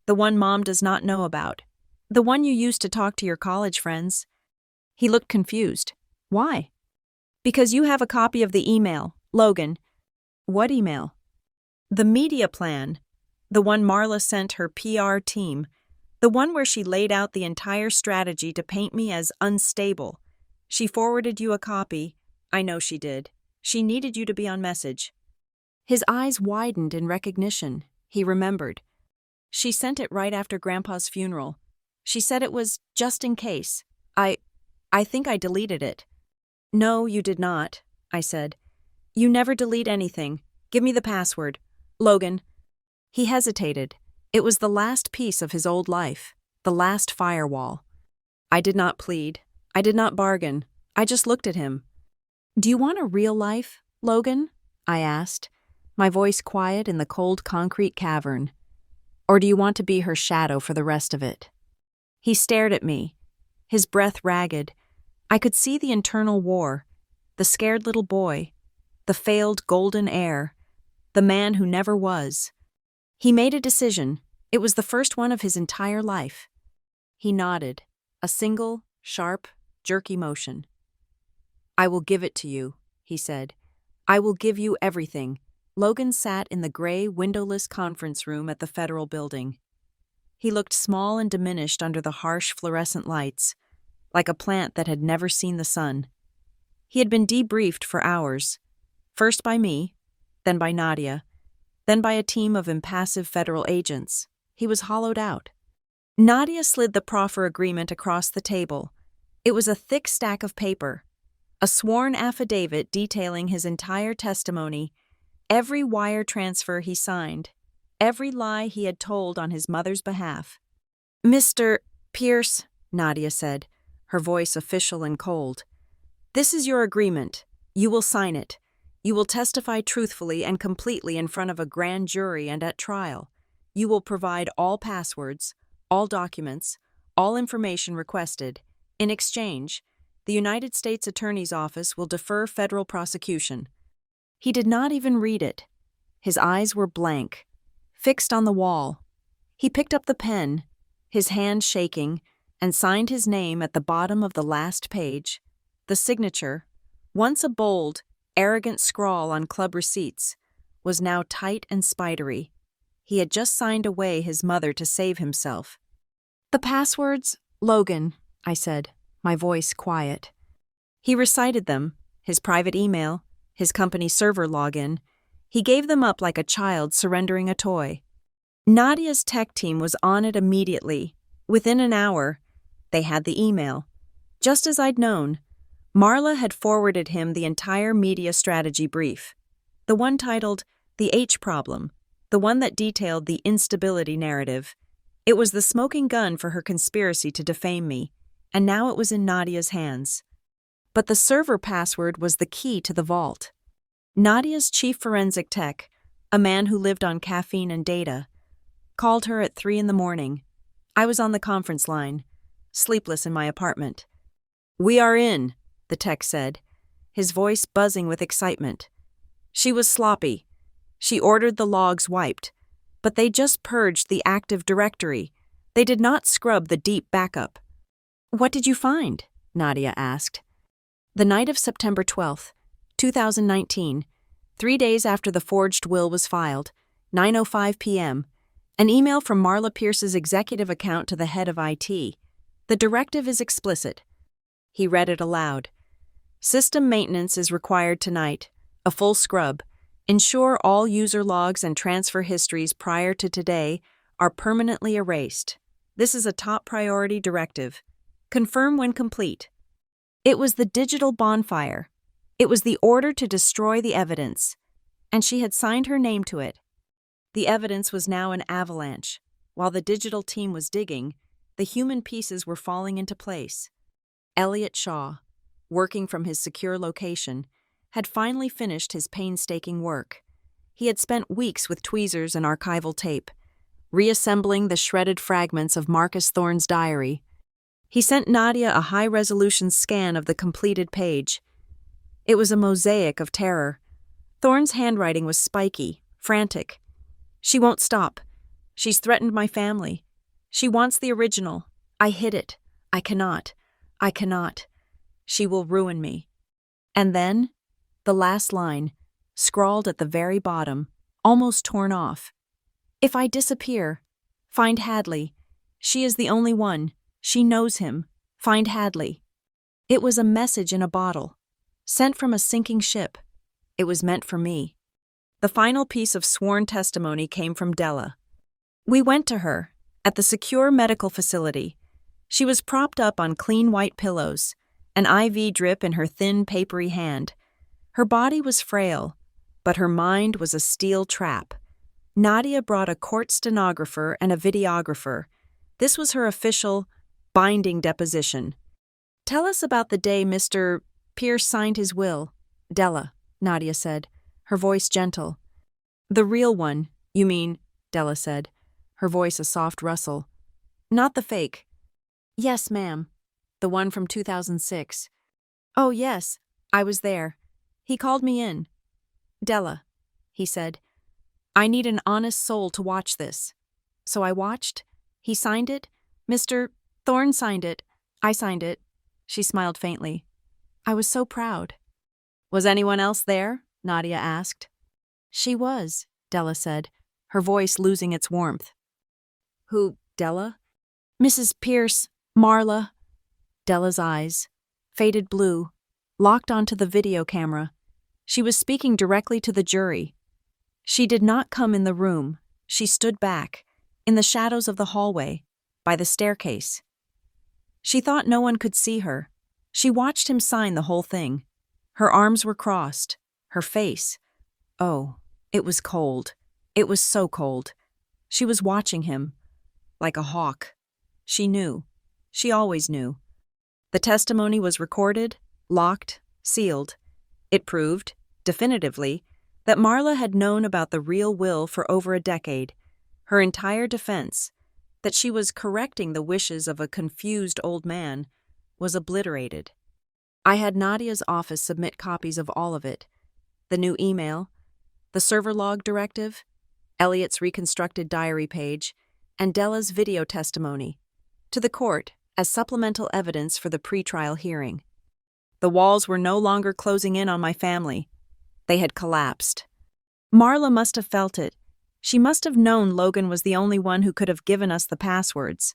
The one Mom does not know about. The one you used to talk to your college friends." He looked confused. "Why?" "Because you have a copy of the email, Logan." "What email?" "The media plan. The one Marla sent her PR team. The one where she laid out the entire strategy to paint me as unstable. She forwarded you a copy. I know she did. She needed you to be on message." His eyes widened in recognition. He remembered. "She sent it right after Grandpa's funeral. She said it was just in case. I think I deleted it." "No, you did not," I said. "You never delete anything. Give me the password. Logan." He hesitated. It was the last piece of his old life, the last firewall. I did not plead. I did not bargain. I just looked at him. "Do you want a real life, Logan?" I asked, my voice quiet in the cold concrete cavern. "Or do you want to be her shadow for the rest of it?" He stared at me, his breath ragged. I could see the internal war, the scared little boy, the failed golden heir, the man who never was. He made a decision. It was the first one of his entire life. He nodded, a single, sharp, jerky motion. "I will give it to you," he said. "I will give you everything." Logan sat in the gray, windowless conference room at the federal building. He looked small and diminished under the harsh fluorescent lights, like a plant that had never seen the sun. He had been debriefed for hours, first by me, then by Nadia, then by a team of impassive federal agents. He was hollowed out. Nadia slid the proffer agreement across the table. It was a thick stack of paper, a sworn affidavit detailing his entire testimony, Every wire transfer he signed, every lie he had told on his mother's behalf. "Mr. Pierce," Nadia said, her voice official and cold, "this is your agreement. You will sign it. You will testify truthfully and completely in front of a grand jury and at trial. You will provide all passwords, all documents, all information requested. In exchange, the United States Attorney's Office will defer federal prosecution." He did not even read it. His eyes were blank, fixed on the wall. He picked up the pen, his hand shaking, and signed his name at the bottom of the last page. The signature, once a bold, arrogant scrawl on club receipts, was now tight and spidery. He had just signed away his mother to save himself. "The passwords, Logan," I said, my voice quiet. He recited them, his private email, his company server login. He gave them up like a child surrendering a toy. Nadia's tech team was on it immediately. Within an hour, they had the email. Just as I'd known, Marla had forwarded him the entire media strategy brief. The one titled The H Problem, the one that detailed the instability narrative. It was the smoking gun for her conspiracy to defame me, and now it was in Nadia's hands. But the server password was the key to the vault. Nadia's chief forensic tech, a man who lived on caffeine and data, called her at 3 a.m. I was on the conference line, sleepless in my apartment. "We are in," the tech said, his voice buzzing with excitement. She was sloppy. She ordered the logs wiped, but they just purged the active directory. They did not scrub the deep backup. "What did you find?" Nadia asked. The night of September 12th, 2019, 3 days after the forged will was filed, 9:05 p.m., an email from Marla Pierce's executive account to the head of IT. The directive is explicit. He read it aloud. "System maintenance is required tonight. A full scrub. Ensure all user logs and transfer histories prior to today are permanently erased. This is a top priority directive. Confirm when complete." It was the digital bonfire. It was the order to destroy the evidence. And she had signed her name to it. The evidence was now an avalanche. While the digital team was digging, the human pieces were falling into place. Elliot Shaw, working from his secure location, had finally finished his painstaking work. He had spent weeks with tweezers and archival tape, reassembling the shredded fragments of Marcus Thorne's diary. He sent Nadia a high-resolution scan of the completed page. It was a mosaic of terror. Thorne's handwriting was spiky, frantic. "She won't stop. She's threatened my family. She wants the original. I hid it. I cannot. I cannot. She will ruin me." And then, the last line, scrawled at the very bottom, almost torn off. "If I disappear, find Hadley. She is the only one. She knows him. Find Hadley." It was a message in a bottle, sent from a sinking ship. It was meant for me. The final piece of sworn testimony came from Della. "We went to her, at the secure medical facility. She was propped up on clean white pillows, an IV drip in her thin, papery hand. Her body was frail, but her mind was a steel trap. Nadia brought a court stenographer and a videographer. This was her official, binding deposition. "Tell us about the day Mr. Pierce signed his will." "Della," Nadia said, her voice gentle. "The real one, you mean," Della said, her voice a soft rustle. "Not the fake." "Yes, ma'am. The one from 2006. "Oh, yes, I was there. He called me in." "Della," he said, "I need an honest soul to watch this." So I watched. He signed it. Mr. Thorne signed it. I signed it. She smiled faintly. I was so proud. "Was anyone else there?" Nadia asked. "She was," Della said, her voice losing its warmth. "Who, Della?" "Mrs. Pierce, Marla." Della's eyes, faded blue, locked onto the video camera. She was speaking directly to the jury. She did not come in the room. She stood back, in the shadows of the hallway, by the staircase. She thought no one could see her. She watched him sign the whole thing. Her arms were crossed. Her face, oh, It was cold. It was so cold. She was watching him, like a hawk. She knew. She always knew. The testimony was recorded, locked, sealed. It proved, definitively, that Marla had known about the real will for over a decade, her entire defense, that she was correcting the wishes of a confused old man, was obliterated. I had Nadia's office submit copies of all of it. The new email, the server log directive, Elliot's reconstructed diary page, and Della's video testimony, to the court as supplemental evidence for the pretrial hearing. The walls were no longer closing in on my family. They had collapsed. Marla must have felt it. She must have known Logan was the only one who could have given us the passwords.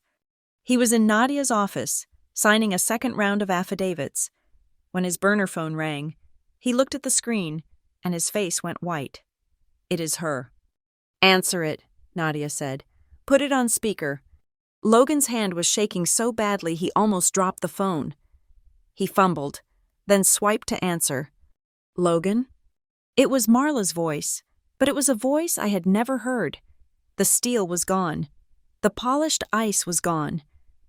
He was in Nadia's office, signing a second round of affidavits. When his burner phone rang, he looked at the screen, and his face went white. "It is her." "Answer it," Nadia said. "Put it on speaker." Logan's hand was shaking so badly he almost dropped the phone. He fumbled, then swiped to answer. "Logan?" It was Marla's voice, but it was a voice I had never heard. The steel was gone. The polished ice was gone.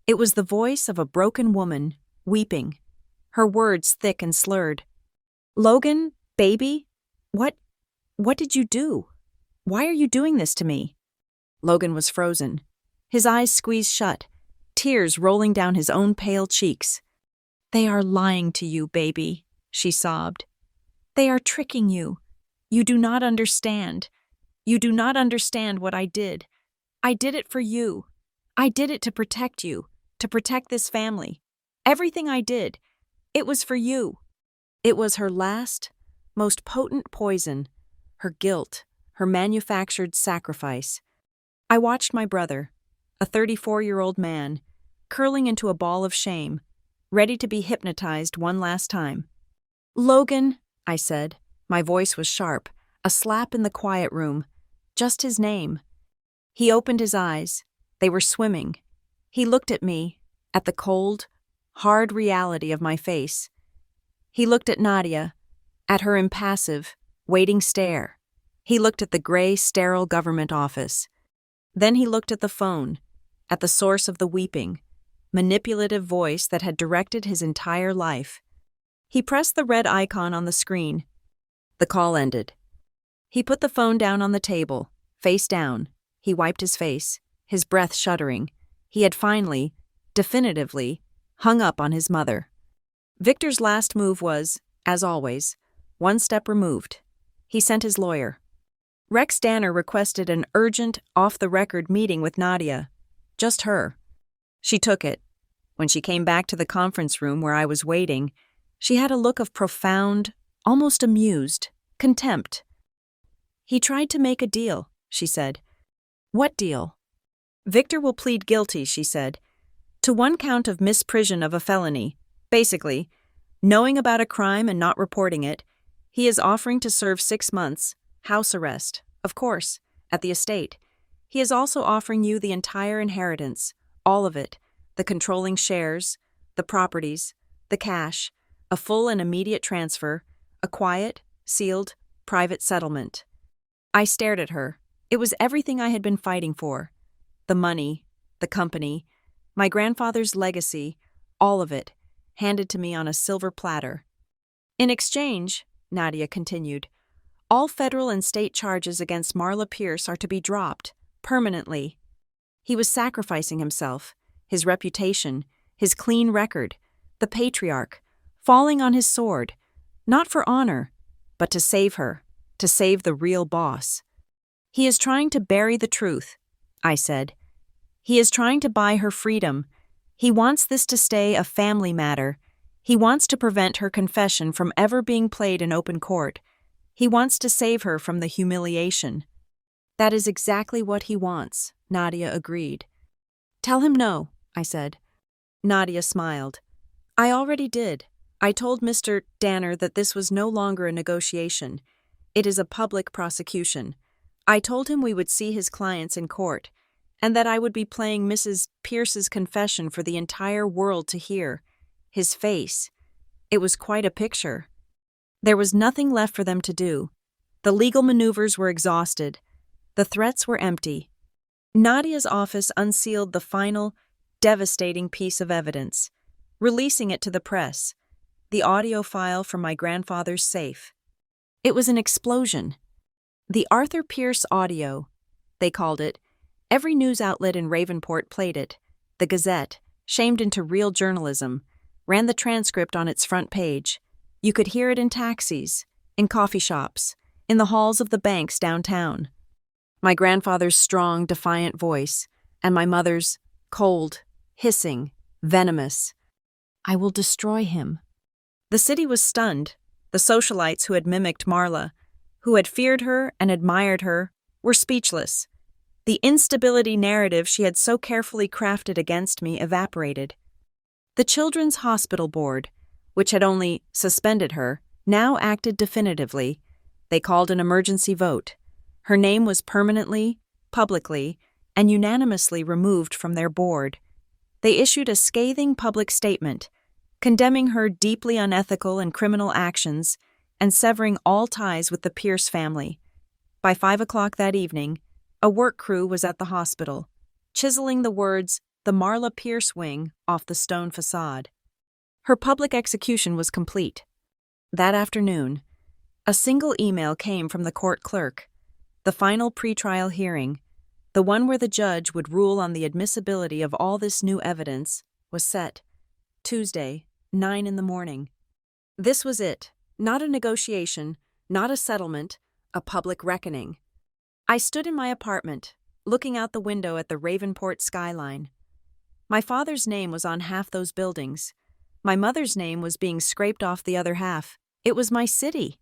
It was the voice of a broken woman, weeping, her words thick and slurred. "Logan, baby, what did you do? Why are you doing this to me?" Logan was frozen, his eyes squeezed shut, tears rolling down his own pale cheeks. "They are lying to you, baby," she sobbed. "They are tricking you. You do not understand. You do not understand what I did. I did it for you. I did it to protect you, to protect this family. Everything I did, it was for you." It was her last, most potent poison, her guilt, her manufactured sacrifice. I watched my brother, a 34-year-old man, curling into a ball of shame, ready to be hypnotized one last time. "Logan," I said. My voice was sharp, a slap in the quiet room, just his name. He opened his eyes. They were swimming. He looked at me, at the cold, hard reality of my face. He looked at Nadia, at her impassive, waiting stare. He looked at the gray, sterile government office. Then he looked at the phone, at the source of the weeping, manipulative voice that had directed his entire life. He pressed the red icon on the screen. The call ended. He put the phone down on the table, face down. He wiped his face, his breath shuddering. He had finally, definitively, hung up on his mother. Victor's last move was, as always, one step removed. He sent his lawyer. Rex Danner requested an urgent, off-the-record meeting with Nadia. Just her. She took it. When she came back to the conference room where I was waiting, she had a look of profound, almost amused, contempt. "He tried to make a deal," she said. "What deal?" "Victor will plead guilty," she said, "to one count of misprision of a felony. Basically, knowing about a crime and not reporting it, he is offering to serve 6 months, house arrest, of course, at the estate. He is also offering you the entire inheritance, all of it, the controlling shares, the properties, the cash, a full and immediate transfer, a quiet, sealed, private settlement." I stared at her. It was everything I had been fighting for. The money, the company, my grandfather's legacy, all of it, handed to me on a silver platter. "In exchange," Nadia continued, "all federal and state charges against Marla Pierce are to be dropped, permanently." He was sacrificing himself, his reputation, his clean record, the patriarch, falling on his sword, not for honor, but to save her, to save the real boss. "He is trying to bury the truth," I said. "He is trying to buy her freedom. He wants this to stay a family matter. He wants to prevent her confession from ever being played in open court. He wants to save her from the humiliation." "That is exactly what he wants," Nadia agreed. "Tell him no," I said. Nadia smiled. "I already did. I told Mr. Danner that this was no longer a negotiation. It is a public prosecution. I told him we would see his clients in court, and that I would be playing Mrs. Pierce's confession for the entire world to hear. His face. It was quite a picture. There was nothing left for them to do. The legal maneuvers were exhausted. The threats were empty. Nadia's office unsealed the final, devastating piece of evidence, releasing it to the press, the audio file from my grandfather's safe. It was an explosion. The Arthur Pierce audio, they called it. Every news outlet in Ravenport played it. The Gazette, shamed into real journalism, ran the transcript on its front page. You could hear it in taxis, in coffee shops, in the halls of the banks downtown. My grandfather's strong, defiant voice, and my mother's cold, hissing, venomous. I will destroy him. The city was stunned. The socialites who had mimicked Marla, who had feared her and admired her, were speechless. The instability narrative she had so carefully crafted against me evaporated. The Children's Hospital Board, which had only suspended her, now acted definitively. They called an emergency vote. Her name was permanently, publicly, and unanimously removed from their board. They issued a scathing public statement, condemning her deeply unethical and criminal actions and severing all ties with the Pierce family. By 5 o'clock that evening, a work crew was at the hospital, chiseling the words, "The Marla Pierce Wing," off the stone facade. Her public execution was complete. That afternoon, a single email came from the court clerk. The final pretrial hearing, the one where the judge would rule on the admissibility of all this new evidence, was set. Tuesday, 9 in the morning. This was it. Not a negotiation, not a settlement, a public reckoning. I stood in my apartment, looking out the window at the Ravenport skyline. My father's name was on half those buildings. My mother's name was being scraped off the other half. It was my city.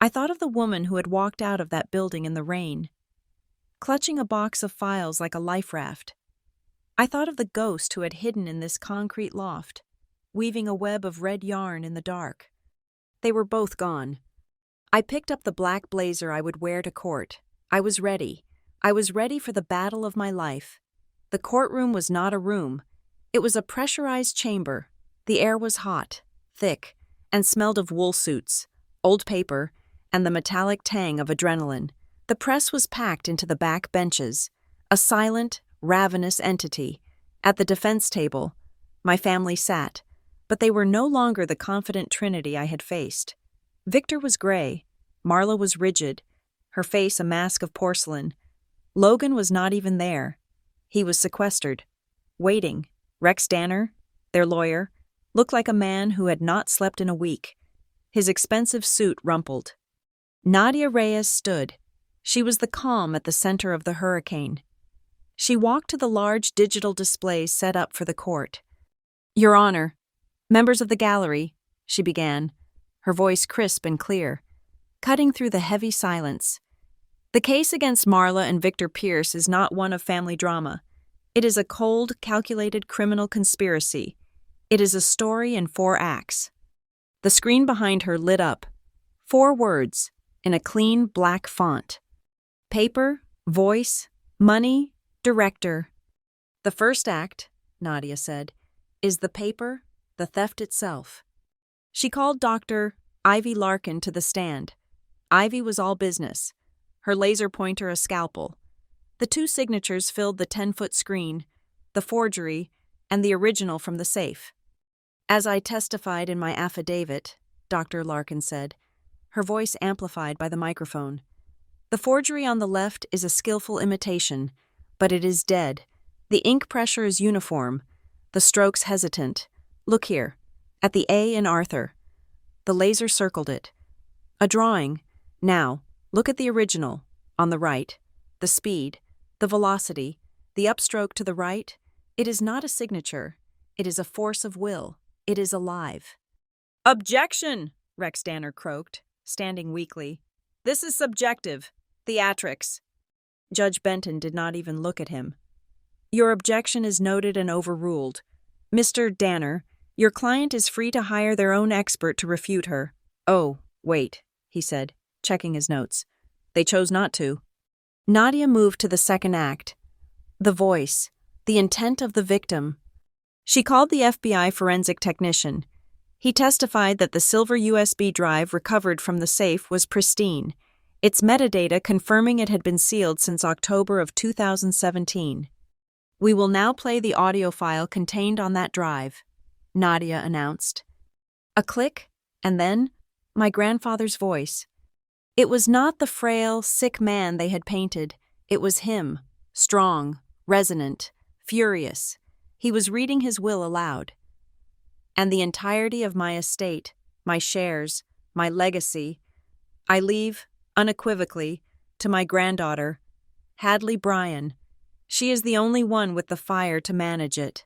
I thought of the woman who had walked out of that building in the rain, clutching a box of files like a life raft. I thought of the ghost who had hidden in this concrete loft, weaving a web of red yarn in the dark. They were both gone. I picked up the black blazer I would wear to court. I was ready. I was ready for the battle of my life. The courtroom was not a room. It was a pressurized chamber. The air was hot, thick, and smelled of wool suits, old paper, and the metallic tang of adrenaline. The press was packed into the back benches, a silent, ravenous entity. At the defense table, my family sat, but they were no longer the confident trinity I had faced. Victor was gray, Marla was rigid, her face a mask of porcelain. Logan was not even there. He was sequestered, waiting. Rex Danner, their lawyer, looked like a man who had not slept in a week. His expensive suit rumpled. Nadia Reyes stood. She was the calm at the center of the hurricane. She walked to the large digital displays set up for the court. "Your Honor, members of the gallery," she began, her voice crisp and clear, cutting through the heavy silence. "The case against Marla and Victor Pierce is not one of family drama. It is a cold, calculated criminal conspiracy. It is a story in 4 acts." The screen behind her lit up. 4 words, in a clean black font. Paper, voice, money, director. "The first act," Nadia said, "is the paper, the theft itself." She called Dr. Ivy Larkin to the stand. Ivy was all business, her laser pointer a scalpel. The 2 signatures filled the 10-foot screen, the forgery, and the original from the safe. "As I testified in my affidavit," Dr. Larkin said, her voice amplified by the microphone, "the forgery on the left is a skillful imitation, but it is dead. The ink pressure is uniform, the strokes hesitant. Look here, at the A in Arthur." The laser circled it. "A drawing. Now, look at the original, on the right. The speed, the velocity, the upstroke to the right. It is not a signature. It is a force of will. It is alive." "Objection!" Rex Danner croaked, standing weakly. "This is subjective. Theatrics." Judge Benton did not even look at him. "Your objection is noted and overruled. Mr. Danner, your client is free to hire their own expert to refute her." "Oh, wait," he said, checking his notes. "They chose not to." Nadia moved to the second act. The voice, the intent of the victim. She called the FBI forensic technician. He testified that the silver USB drive recovered from the safe was pristine. its metadata confirming it had been sealed since October of 2017. "We will now play the audio file contained on that drive," Nadia announced. A click, and then my grandfather's voice. It was not the frail, sick man they had painted. It was him, strong, resonant, furious. He was reading his will aloud. "And the entirety of my estate, my shares, my legacy, I leave, unequivocally, to my granddaughter, Hadley Bryan. She is the only one with the fire to manage it."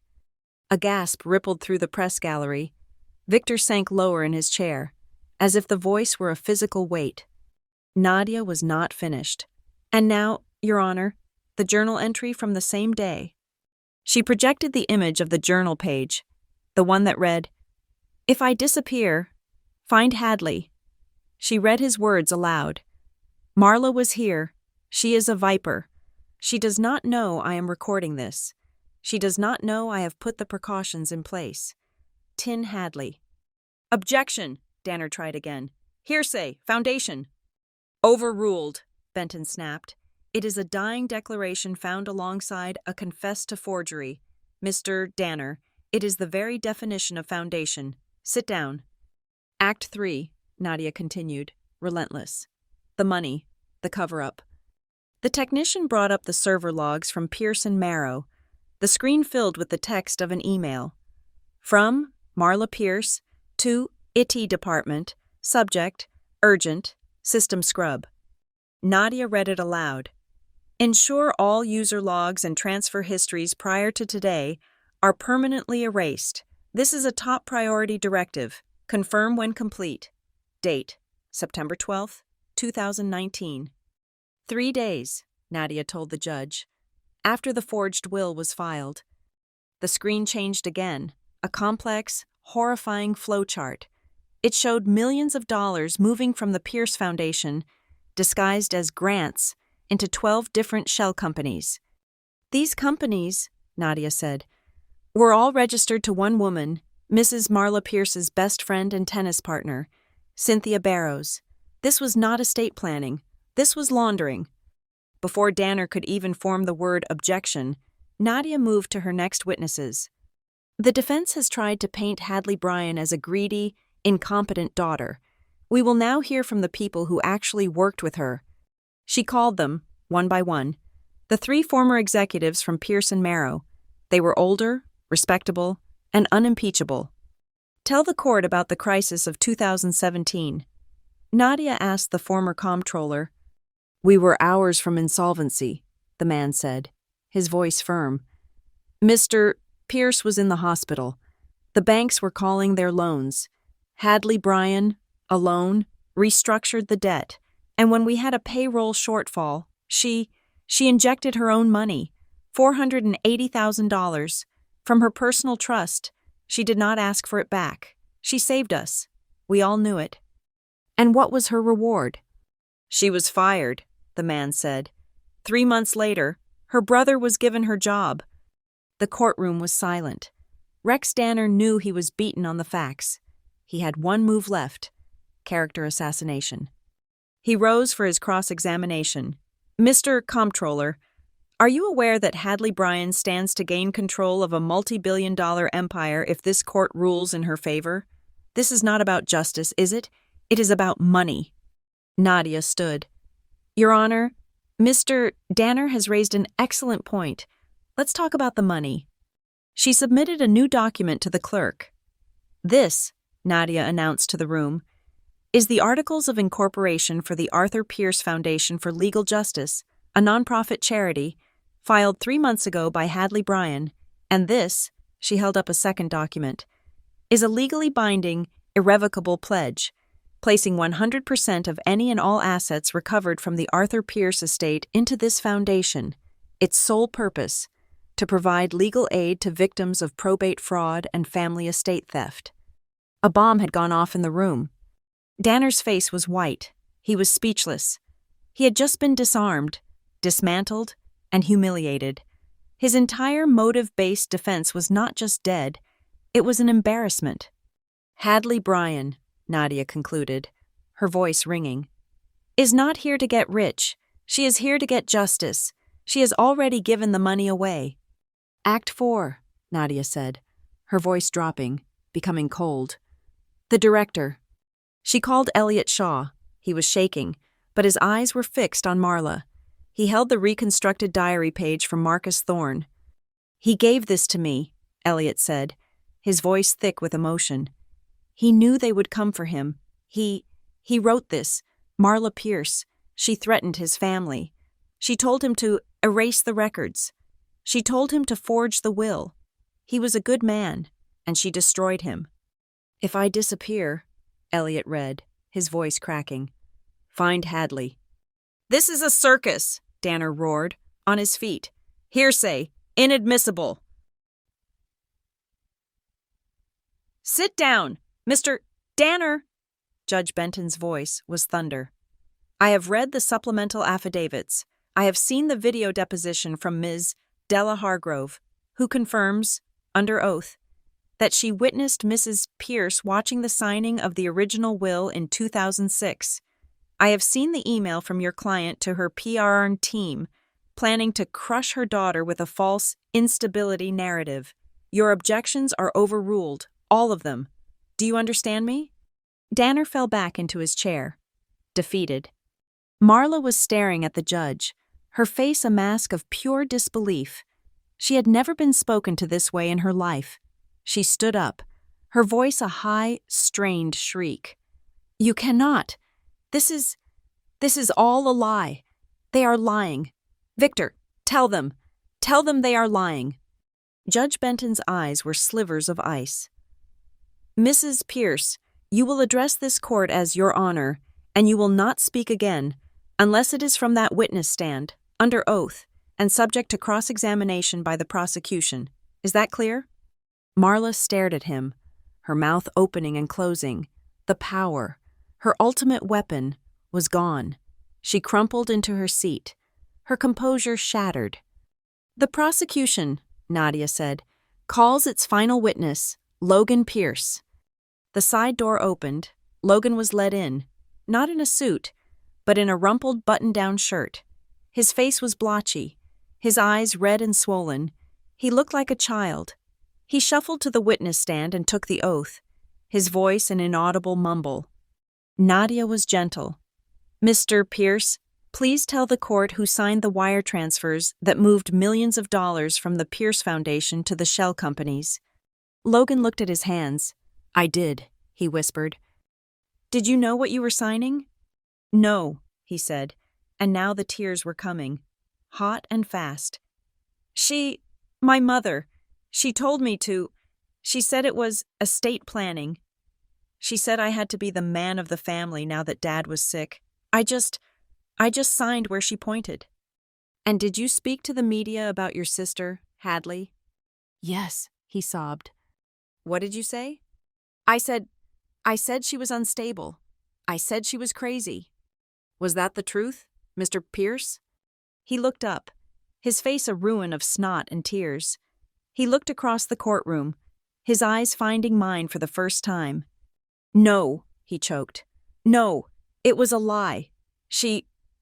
A gasp rippled through the press gallery. Victor sank lower in his chair, as if the voice were a physical weight. Nadia was not finished. "And now, Your Honor, the journal entry from the same day." She projected the image of the journal page, the one that read, "If I disappear, find Hadley." She read his words aloud. "Marla was here. She is a viper. She does not know I am recording this. She does not know I have put the precautions in place. Tin Hadley." "Objection," Danner tried again. "Hearsay, foundation." "Overruled," Benton snapped. "It is a dying declaration found alongside a confess to forgery. Mr. Danner, it is the very definition of foundation. Sit down." "Act 3, Nadia continued, relentless. "The money, the cover-up." The technician brought up the server logs from Pierce and Marrow. The screen filled with the text of an email. "From Marla Pierce to IT Department, subject, urgent, system scrub." Nadia read it aloud. "Ensure all user logs and transfer histories prior to today are permanently erased. This is a top priority directive. Confirm when complete. Date, September 12, 2019. 3 days, Nadia told the judge, after the forged will was filed. The screen changed again, a complex, horrifying flowchart. It showed millions of dollars moving from the Pierce Foundation, disguised as grants, into 12 different shell companies. "These companies," Nadia said, "were all registered to one woman, Mrs. Marla Pierce's best friend and tennis partner, Cynthia Barrows. This was not estate planning. This was laundering." Before Danner could even form the word objection, Nadia moved to her next witnesses. "The defense has tried to paint Hadley Bryan as a greedy, incompetent daughter. We will now hear from the people who actually worked with her." She called them, one by one, the 3 former executives from Pierce and Marrow. They were older, respectable, and unimpeachable. "Tell the court about the crisis of 2017. Nadia asked the former comptroller. "We were hours from insolvency," the man said, his voice firm. "Mr. Pierce was in the hospital. The banks were calling their loans. Hadley Bryan, alone, restructured the debt, and when we had a payroll shortfall, she injected her own money, $480,000, from her personal trust. She did not ask for it back. She saved us. We all knew it." "And what was her reward?" "She was fired," the man said. 3 months later, her brother was given her job." The courtroom was silent. Rex Danner knew he was beaten on the facts. He had one move left: character assassination. He rose for his cross-examination. "Mr. Comptroller, are you aware that Hadley Bryan stands to gain control of a multi-billion-dollar empire if this court rules in her favor? This is not about justice, is it? It is about money." Nadia stood. "Your Honor, Mr. Danner has raised an excellent point. Let's talk about the money." She submitted a new document to the clerk. "This," Nadia announced to the room, "is the Articles of Incorporation for the Arthur Pierce Foundation for Legal Justice, a nonprofit charity, filed 3 months ago by Hadley Bryan, and this," she held up a second document, "is a legally binding, irrevocable pledge, placing 100% of any and all assets recovered from the Arthur Pierce estate into this foundation, its sole purpose, to provide legal aid to victims of probate fraud and family estate theft." A bomb had gone off in the room. Danner's face was white. He was speechless. He had just been disarmed, dismantled, and humiliated. His entire motive-based defense was not just dead, it was an embarrassment. "Hadley Bryan," Nadia concluded, her voice ringing. is not here to get rich. She is here to get justice. She has already given the money away." "Act 4, Nadia said, her voice dropping, becoming cold. "The director." She called Elliot Shaw. He was shaking, but his eyes were fixed on Marla. He held the reconstructed diary page from Marcus Thorne. "He gave this to me," Elliot said, his voice thick with emotion. "He knew they would come for him. He wrote this. Marla Pierce. She threatened his family. She told him to erase the records. She told him to forge the will. He was a good man, and she destroyed him." "If I disappear," Elliot read, his voice cracking, "find Hadley." "This is a circus," Danner roared, on his feet. "Hearsay. Inadmissible." "Sit down, Mr. Danner." Judge Benton's voice was thunder. "I have read the supplemental affidavits. I have seen the video deposition from Ms. Della Hargrove, who confirms, under oath, that she witnessed Mrs. Pierce watching the signing of the original will in 2006. I have seen the email from your client to her PR team, planning to crush her daughter with a false instability narrative. Your objections are overruled, all of them. Do you understand me?" Danner fell back into his chair, defeated. Marla was staring at the judge, her face a mask of pure disbelief. She had never been spoken to this way in her life. She stood up, her voice a high, strained shriek. "You cannot. This is all a lie. They are lying. Victor, tell them. Tell them they are lying." Judge Benton's eyes were slivers of ice. "Mrs. Pierce, you will address this court as Your Honor, and you will not speak again, unless it is from that witness stand, under oath, and subject to cross-examination by the prosecution. Is that clear?" Marla stared at him, her mouth opening and closing. The power, her ultimate weapon, was gone. She crumpled into her seat, her composure shattered. "The prosecution," Nadia said, "calls its final witness, Logan Pierce." The side door opened. Logan was led in, not in a suit, but in a rumpled button-down shirt. His face was blotchy, his eyes red and swollen. He looked like a child. He shuffled to the witness stand and took the oath, his voice an inaudible mumble. Nadia was gentle. "Mr. Pierce, please tell the court who signed the wire transfers that moved millions of dollars from the Pierce Foundation to the shell companies." Logan looked at his hands. "I did," he whispered. "Did you know what you were signing?" "No," he said, and now the tears were coming, hot and fast. My mother, she told me to. She said it was estate planning. She said I had to be the man of the family now that Dad was sick. I just signed where she pointed." "And did you speak to the media about your sister, Hadley?" "Yes," he sobbed. "What did you say?" I said she was unstable. I said she was crazy." "Was that the truth, Mr. Pierce?" He looked up, his face a ruin of snot and tears. He looked across the courtroom, his eyes finding mine for the first time. "No," he choked. "No, it was a lie.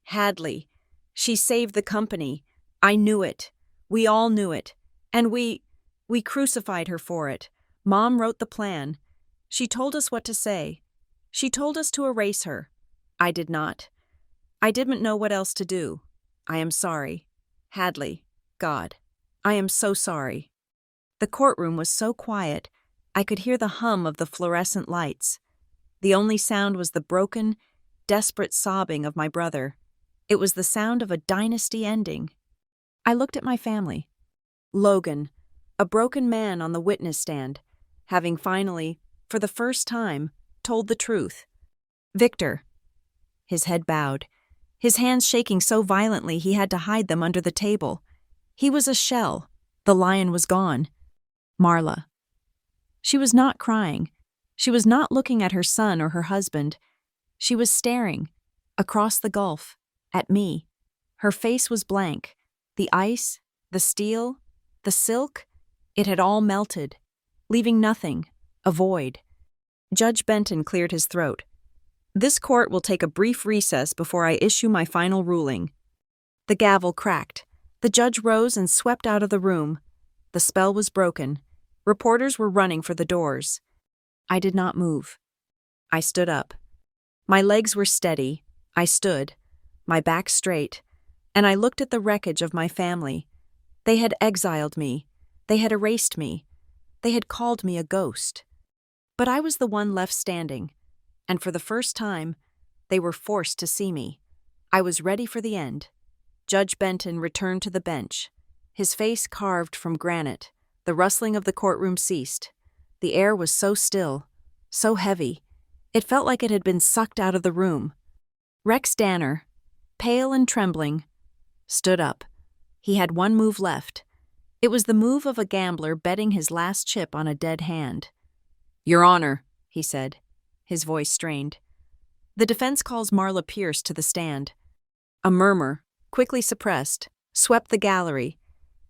Hadley, she saved the company. I knew it. We all knew it. And we crucified her for it. Mom wrote the plan. She told us what to say. She told us to erase her. I did not. I didn't know what else to do. I am sorry. Hadley, God, I am so sorry." The courtroom was so quiet, I could hear the hum of the fluorescent lights. The only sound was the broken, desperate sobbing of my brother. It was the sound of a dynasty ending. I looked at my family. Logan, a broken man on the witness stand, having finally, for the first time, told the truth. Victor. His head bowed, his hands shaking so violently he had to hide them under the table. He was a shell. The lion was gone. Marla. She was not crying. She was not looking at her son or her husband. She was staring, across the gulf, at me. Her face was blank. The ice, the steel, the silk, it had all melted, leaving nothing, a void. Judge Benton cleared his throat. This court will take a brief recess before I issue my final ruling. The gavel cracked. The judge rose and swept out of the room. The spell was broken. Reporters were running for the doors. I did not move. I stood up. My legs were steady. I stood, my back straight, and I looked at the wreckage of my family. They had exiled me. They had erased me. They had called me a ghost. But I was the one left standing, and for the first time, they were forced to see me. I was ready for the end. Judge Benton returned to the bench. His face carved from granite. The rustling of the courtroom ceased. The air was so still, so heavy. It felt like it had been sucked out of the room. Rex Danner, pale and trembling, stood up. He had one move left. It was the move of a gambler betting his last chip on a dead hand. "Your Honor," he said, his voice strained. The defense calls Marla Pierce to the stand. A murmur, quickly suppressed, swept the gallery.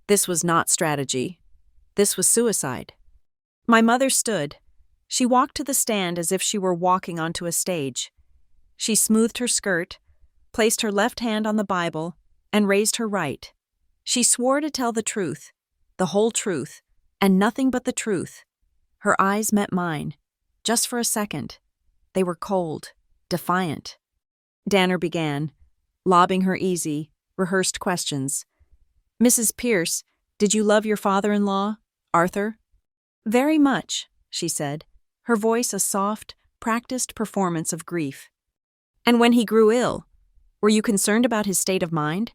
This was not strategy. This was suicide. My mother stood. She walked to the stand as if she were walking onto a stage. She smoothed her skirt, placed her left hand on the Bible, and raised her right. She swore to tell the truth, the whole truth, and nothing but the truth. Her eyes met mine, just for a second. They were cold, defiant. Danner began, lobbing her easy, rehearsed questions. "Mrs. Pierce, did you love your father-in-law, Arthur?" "Very much," she said, her voice a soft, practiced performance of grief. "And when he grew ill, were you concerned about his state of mind?"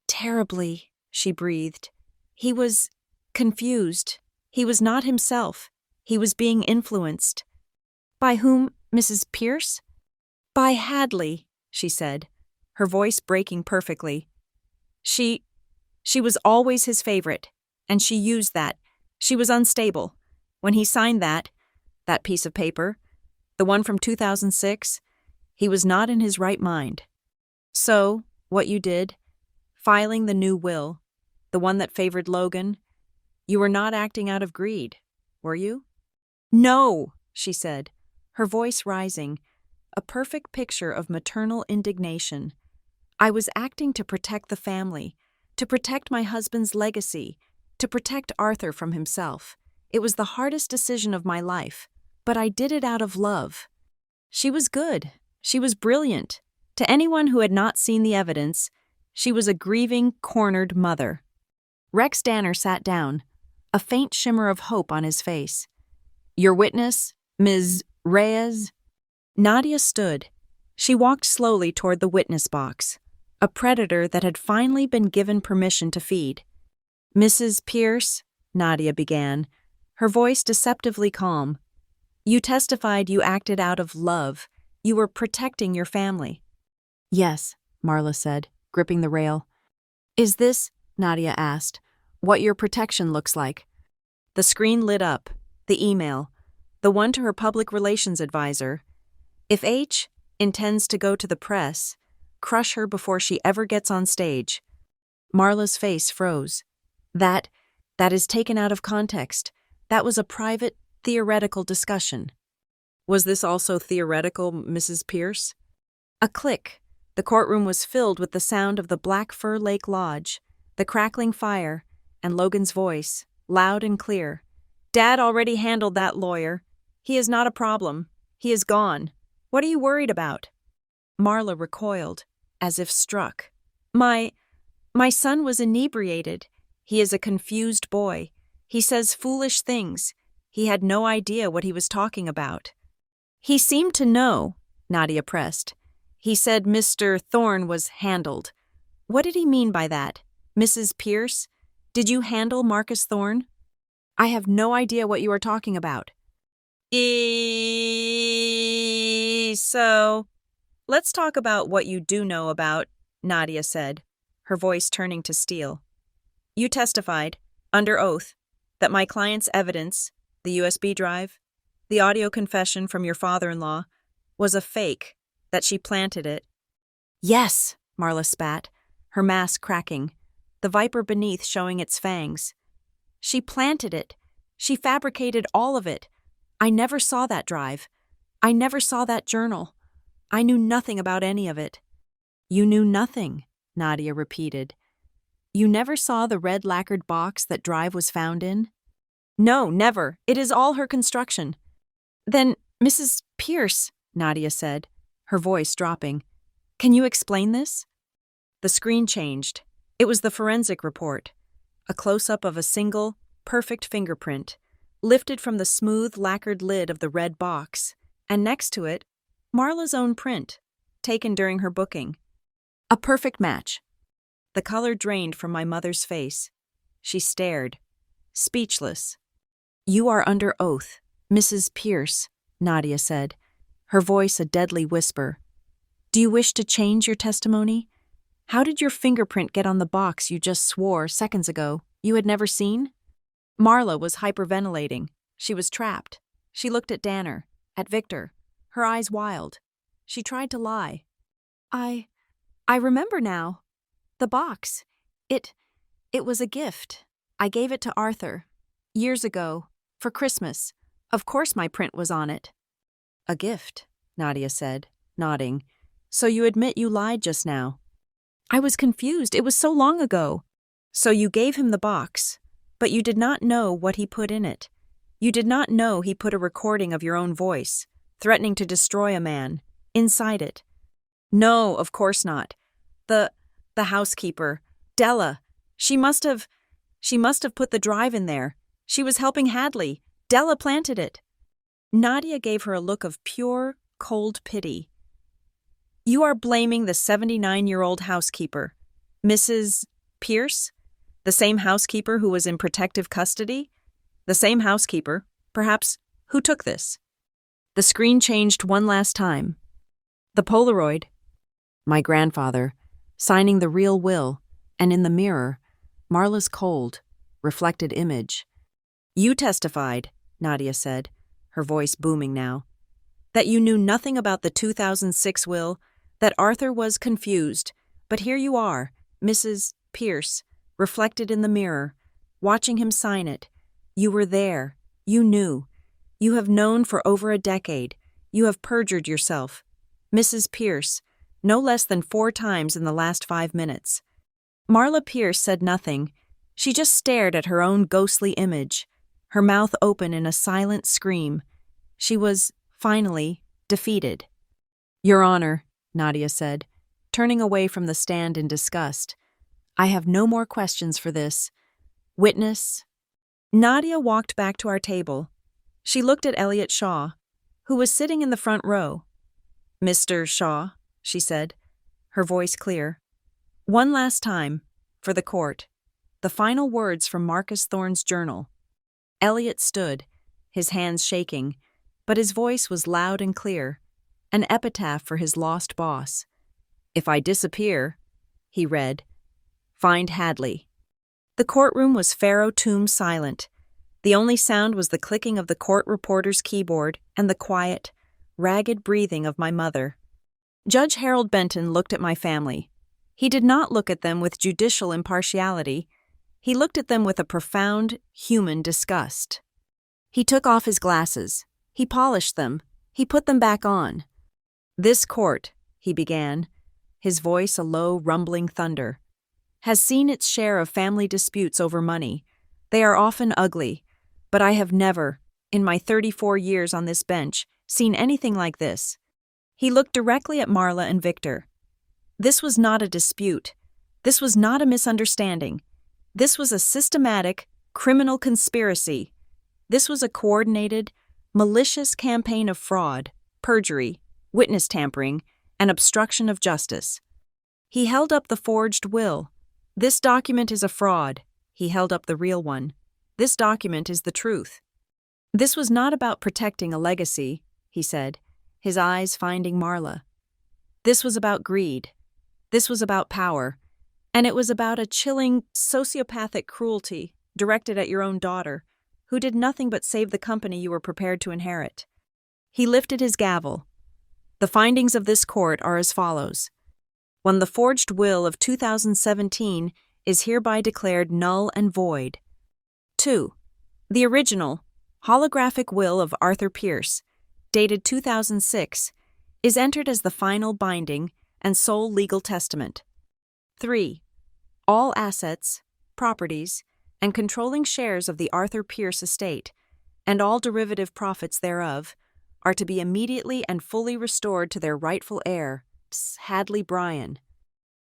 "Terribly," she breathed. "He was confused. He was not himself. He was being influenced." "By whom, Mrs. Pierce?" "By Hadley," she said, her voice breaking perfectly. She was always his favorite, and she used that. She was unstable. When he signed that piece of paper, the one from 2006, he was not in his right mind. So, what you did, filing the new will, the one that favored Logan, you were not acting out of greed, were you?" "No," she said, her voice rising, a perfect picture of maternal indignation. "I was acting to protect the family, to protect my husband's legacy, to protect Arthur from himself. It was the hardest decision of my life, but I did it out of love." She was good. She was brilliant. To anyone who had not seen the evidence, she was a grieving, cornered mother. Rex Danner sat down, a faint shimmer of hope on his face. "Your witness, Ms. Reyes?" Nadia stood. She walked slowly toward the witness box, a predator that had finally been given permission to feed. "Mrs. Pierce," Nadia began, her voice deceptively calm, "you testified you acted out of love. You were protecting your family." "Yes," Marla said, gripping the rail. "Is this," Nadia asked, "what your protection looks like?" The screen lit up, the email, the one to her public relations advisor. "If H intends to go to the press, crush her before she ever gets on stage." Marla's face froze. That is taken out of context. That was a private, theoretical discussion." "Was this also theoretical, Mrs. Pierce?" A click. The courtroom was filled with the sound of the Black Fur Lake Lodge, the crackling fire, and Logan's voice, loud and clear. "Dad already handled that lawyer. He is not a problem. He is gone. What are you worried about?" Marla recoiled, as if struck. My son was inebriated. He is a confused boy. He says foolish things. He had no idea what he was talking about." "He seemed to know," Nadia pressed. "He said Mr. Thorne was handled. What did he mean by that? Mrs. Pierce, did you handle Marcus Thorne?" "I have no idea what you are talking about." So, let's talk about what you do know about," Nadia said, her voice turning to steel. "You testified, under oath, that my client's evidence, the USB drive, the audio confession from your father-in-law, was a fake, that she planted it." "Yes," Marla spat, her mask cracking, the viper beneath showing its fangs. "She planted it. She fabricated all of it. I never saw that drive. I never saw that journal. I knew nothing about any of it." "You knew nothing," Nadia repeated. "You never saw the red lacquered box that Drive was found in?" "No, never. It is all her construction." "Then, Mrs. Pierce," Nadia said, her voice dropping, "can you explain this?" The screen changed. It was the forensic report. A close-up of a single, perfect fingerprint, lifted from the smooth, lacquered lid of the red box, and next to it, Marla's own print, taken during her booking. A perfect match. The color drained from my mother's face. She stared, speechless. "You are under oath, Mrs. Pierce," Nadia said, her voice a deadly whisper. "Do you wish to change your testimony? How did your fingerprint get on the box you just swore seconds ago you had never seen?" Marla was hyperventilating. She was trapped. She looked at Danner, at Victor, her eyes wild. She tried to lie. I remember now. The box. It was a gift. I gave it to Arthur. Years ago. For Christmas. Of course my print was on it." "A gift," Nadia said, nodding. "So you admit you lied just now." "I was confused. It was so long ago." "So you gave him the box, but you did not know what he put in it. You did not know he put a recording of your own voice, threatening to destroy a man, inside it." "No, of course not. The housekeeper, Della, she must have put the drive in there. She was helping Hadley. Della planted it." Nadia gave her a look of pure, cold pity. "You are blaming the 79-year-old housekeeper, Mrs. Pierce? The same housekeeper who was in protective custody? The same housekeeper, perhaps, who took this?" The screen changed one last time. The Polaroid. My grandfather, signing the real will, and in the mirror, Marla's cold, reflected image. "You testified," Nadia said, her voice booming now, "that you knew nothing about the 2006 will, that Arthur was confused, but here you are, Mrs. Pierce, reflected in the mirror, watching him sign it. You were there. You knew. You have known for over a decade. You have perjured yourself. Mrs. Pierce, no less than 4 times in the last 5 minutes." Marla Pierce said nothing. She just stared at her own ghostly image, her mouth open in a silent scream. She was, finally, defeated. "Your Honor," Nadia said, turning away from the stand in disgust, "I have no more questions for this. Witness." Nadia walked back to our table. She looked at Elliot Shaw, who was sitting in the front row. "Mr. Shaw," she said, her voice clear. "One last time, for the court, the final words from Marcus Thorne's journal." Elliot stood, his hands shaking, but his voice was loud and clear, an epitaph for his lost boss. "If I disappear," he read, "find Hadley." The courtroom was Pharaoh tomb silent. The only sound was the clicking of the court reporter's keyboard and the quiet, ragged breathing of my mother. Judge Harold Benton looked at my family. He did not look at them with judicial impartiality. He looked at them with a profound, human disgust. He took off his glasses. He polished them. He put them back on. "This court," he began, his voice a low, rumbling thunder, "has seen its share of family disputes over money. They are often ugly, but I have never, in my 34 years on this bench, seen anything like this." He looked directly at Marla and Victor. This was not a dispute. This was not a misunderstanding. This was a systematic, criminal conspiracy. This was a coordinated, malicious campaign of fraud, perjury, witness tampering, and obstruction of justice. He held up the forged will. "This document is a fraud." He held up the real one. "This document is the truth." "This was not about protecting a legacy," he said, his eyes finding Marla. "This was about greed. This was about power. And it was about a chilling, sociopathic cruelty directed at your own daughter, who did nothing but save the company you were prepared to inherit." He lifted his gavel. "The findings of this court are as follows. 1. The forged will of 2017 is hereby declared null and void. 2. The original, holographic will of Arthur Pierce, dated 2006, is entered as the final binding and sole legal testament. 3. All assets, properties, and controlling shares of the Arthur Pierce estate, and all derivative profits thereof, are to be immediately and fully restored to their rightful heir, Hadley Bryan.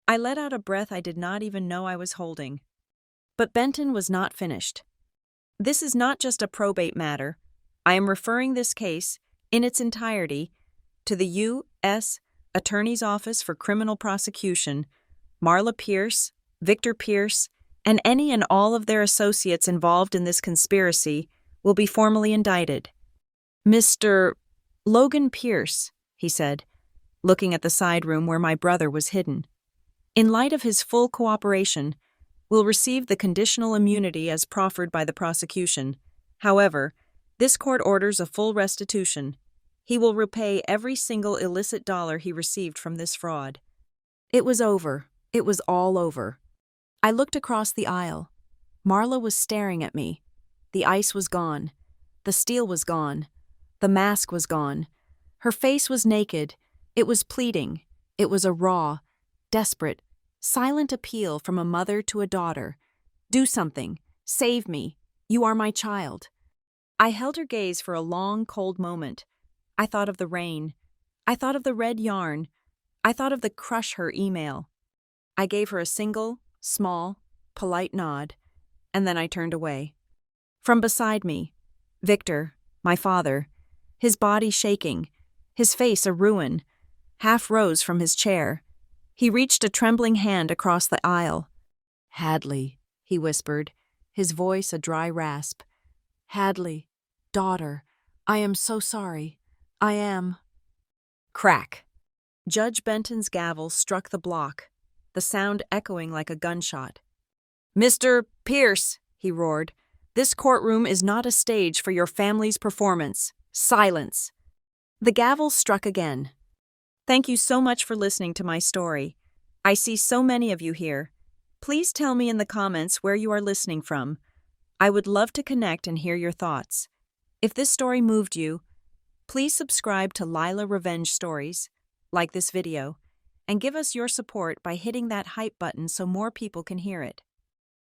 I let out a breath I did not even know I was holding. But Benton was not finished. This is not just a probate matter. I am referring this case, in its entirety, to the U.S. Attorney's Office for Criminal Prosecution, Marla Pierce, Victor Pierce, and any and all of their associates involved in this conspiracy will be formally indicted. Mr. Logan Pierce, he said, looking at the side room where my brother was hidden, in light of his full cooperation, will receive the conditional immunity as proffered by the prosecution. However, this court orders a full restitution. He will repay every single illicit dollar he received from this fraud. It was over. It was all over. I looked across the aisle. Marla was staring at me. The ice was gone. The steel was gone. The mask was gone. Her face was naked. It was pleading. It was a raw, desperate, silent appeal from a mother to a daughter. Do something. Save me. You are my child. I held her gaze for a long, cold moment. I thought of the rain. I thought of the red yarn. I thought of the crush her email. I gave her a single, small, polite nod, and then I turned away. From beside me, Victor, my father, his body shaking, his face a ruin, half rose from his chair. He reached a trembling hand across the aisle. "Hadley," he whispered, his voice a dry rasp. "Hadley, daughter, I am so sorry. I am." Crack. Judge Benton's gavel struck the block, the sound echoing like a gunshot. "Mr. Pierce," he roared, "this courtroom is not a stage for your family's performance. Silence." The gavel struck again. Thank you so much for listening to my story. I see so many of you here. Please tell me in the comments where you are listening from. I would love to connect and hear your thoughts. If this story moved you, please subscribe to Lila Revenge Stories, like this video, and give us your support by hitting that hype button so more people can hear it.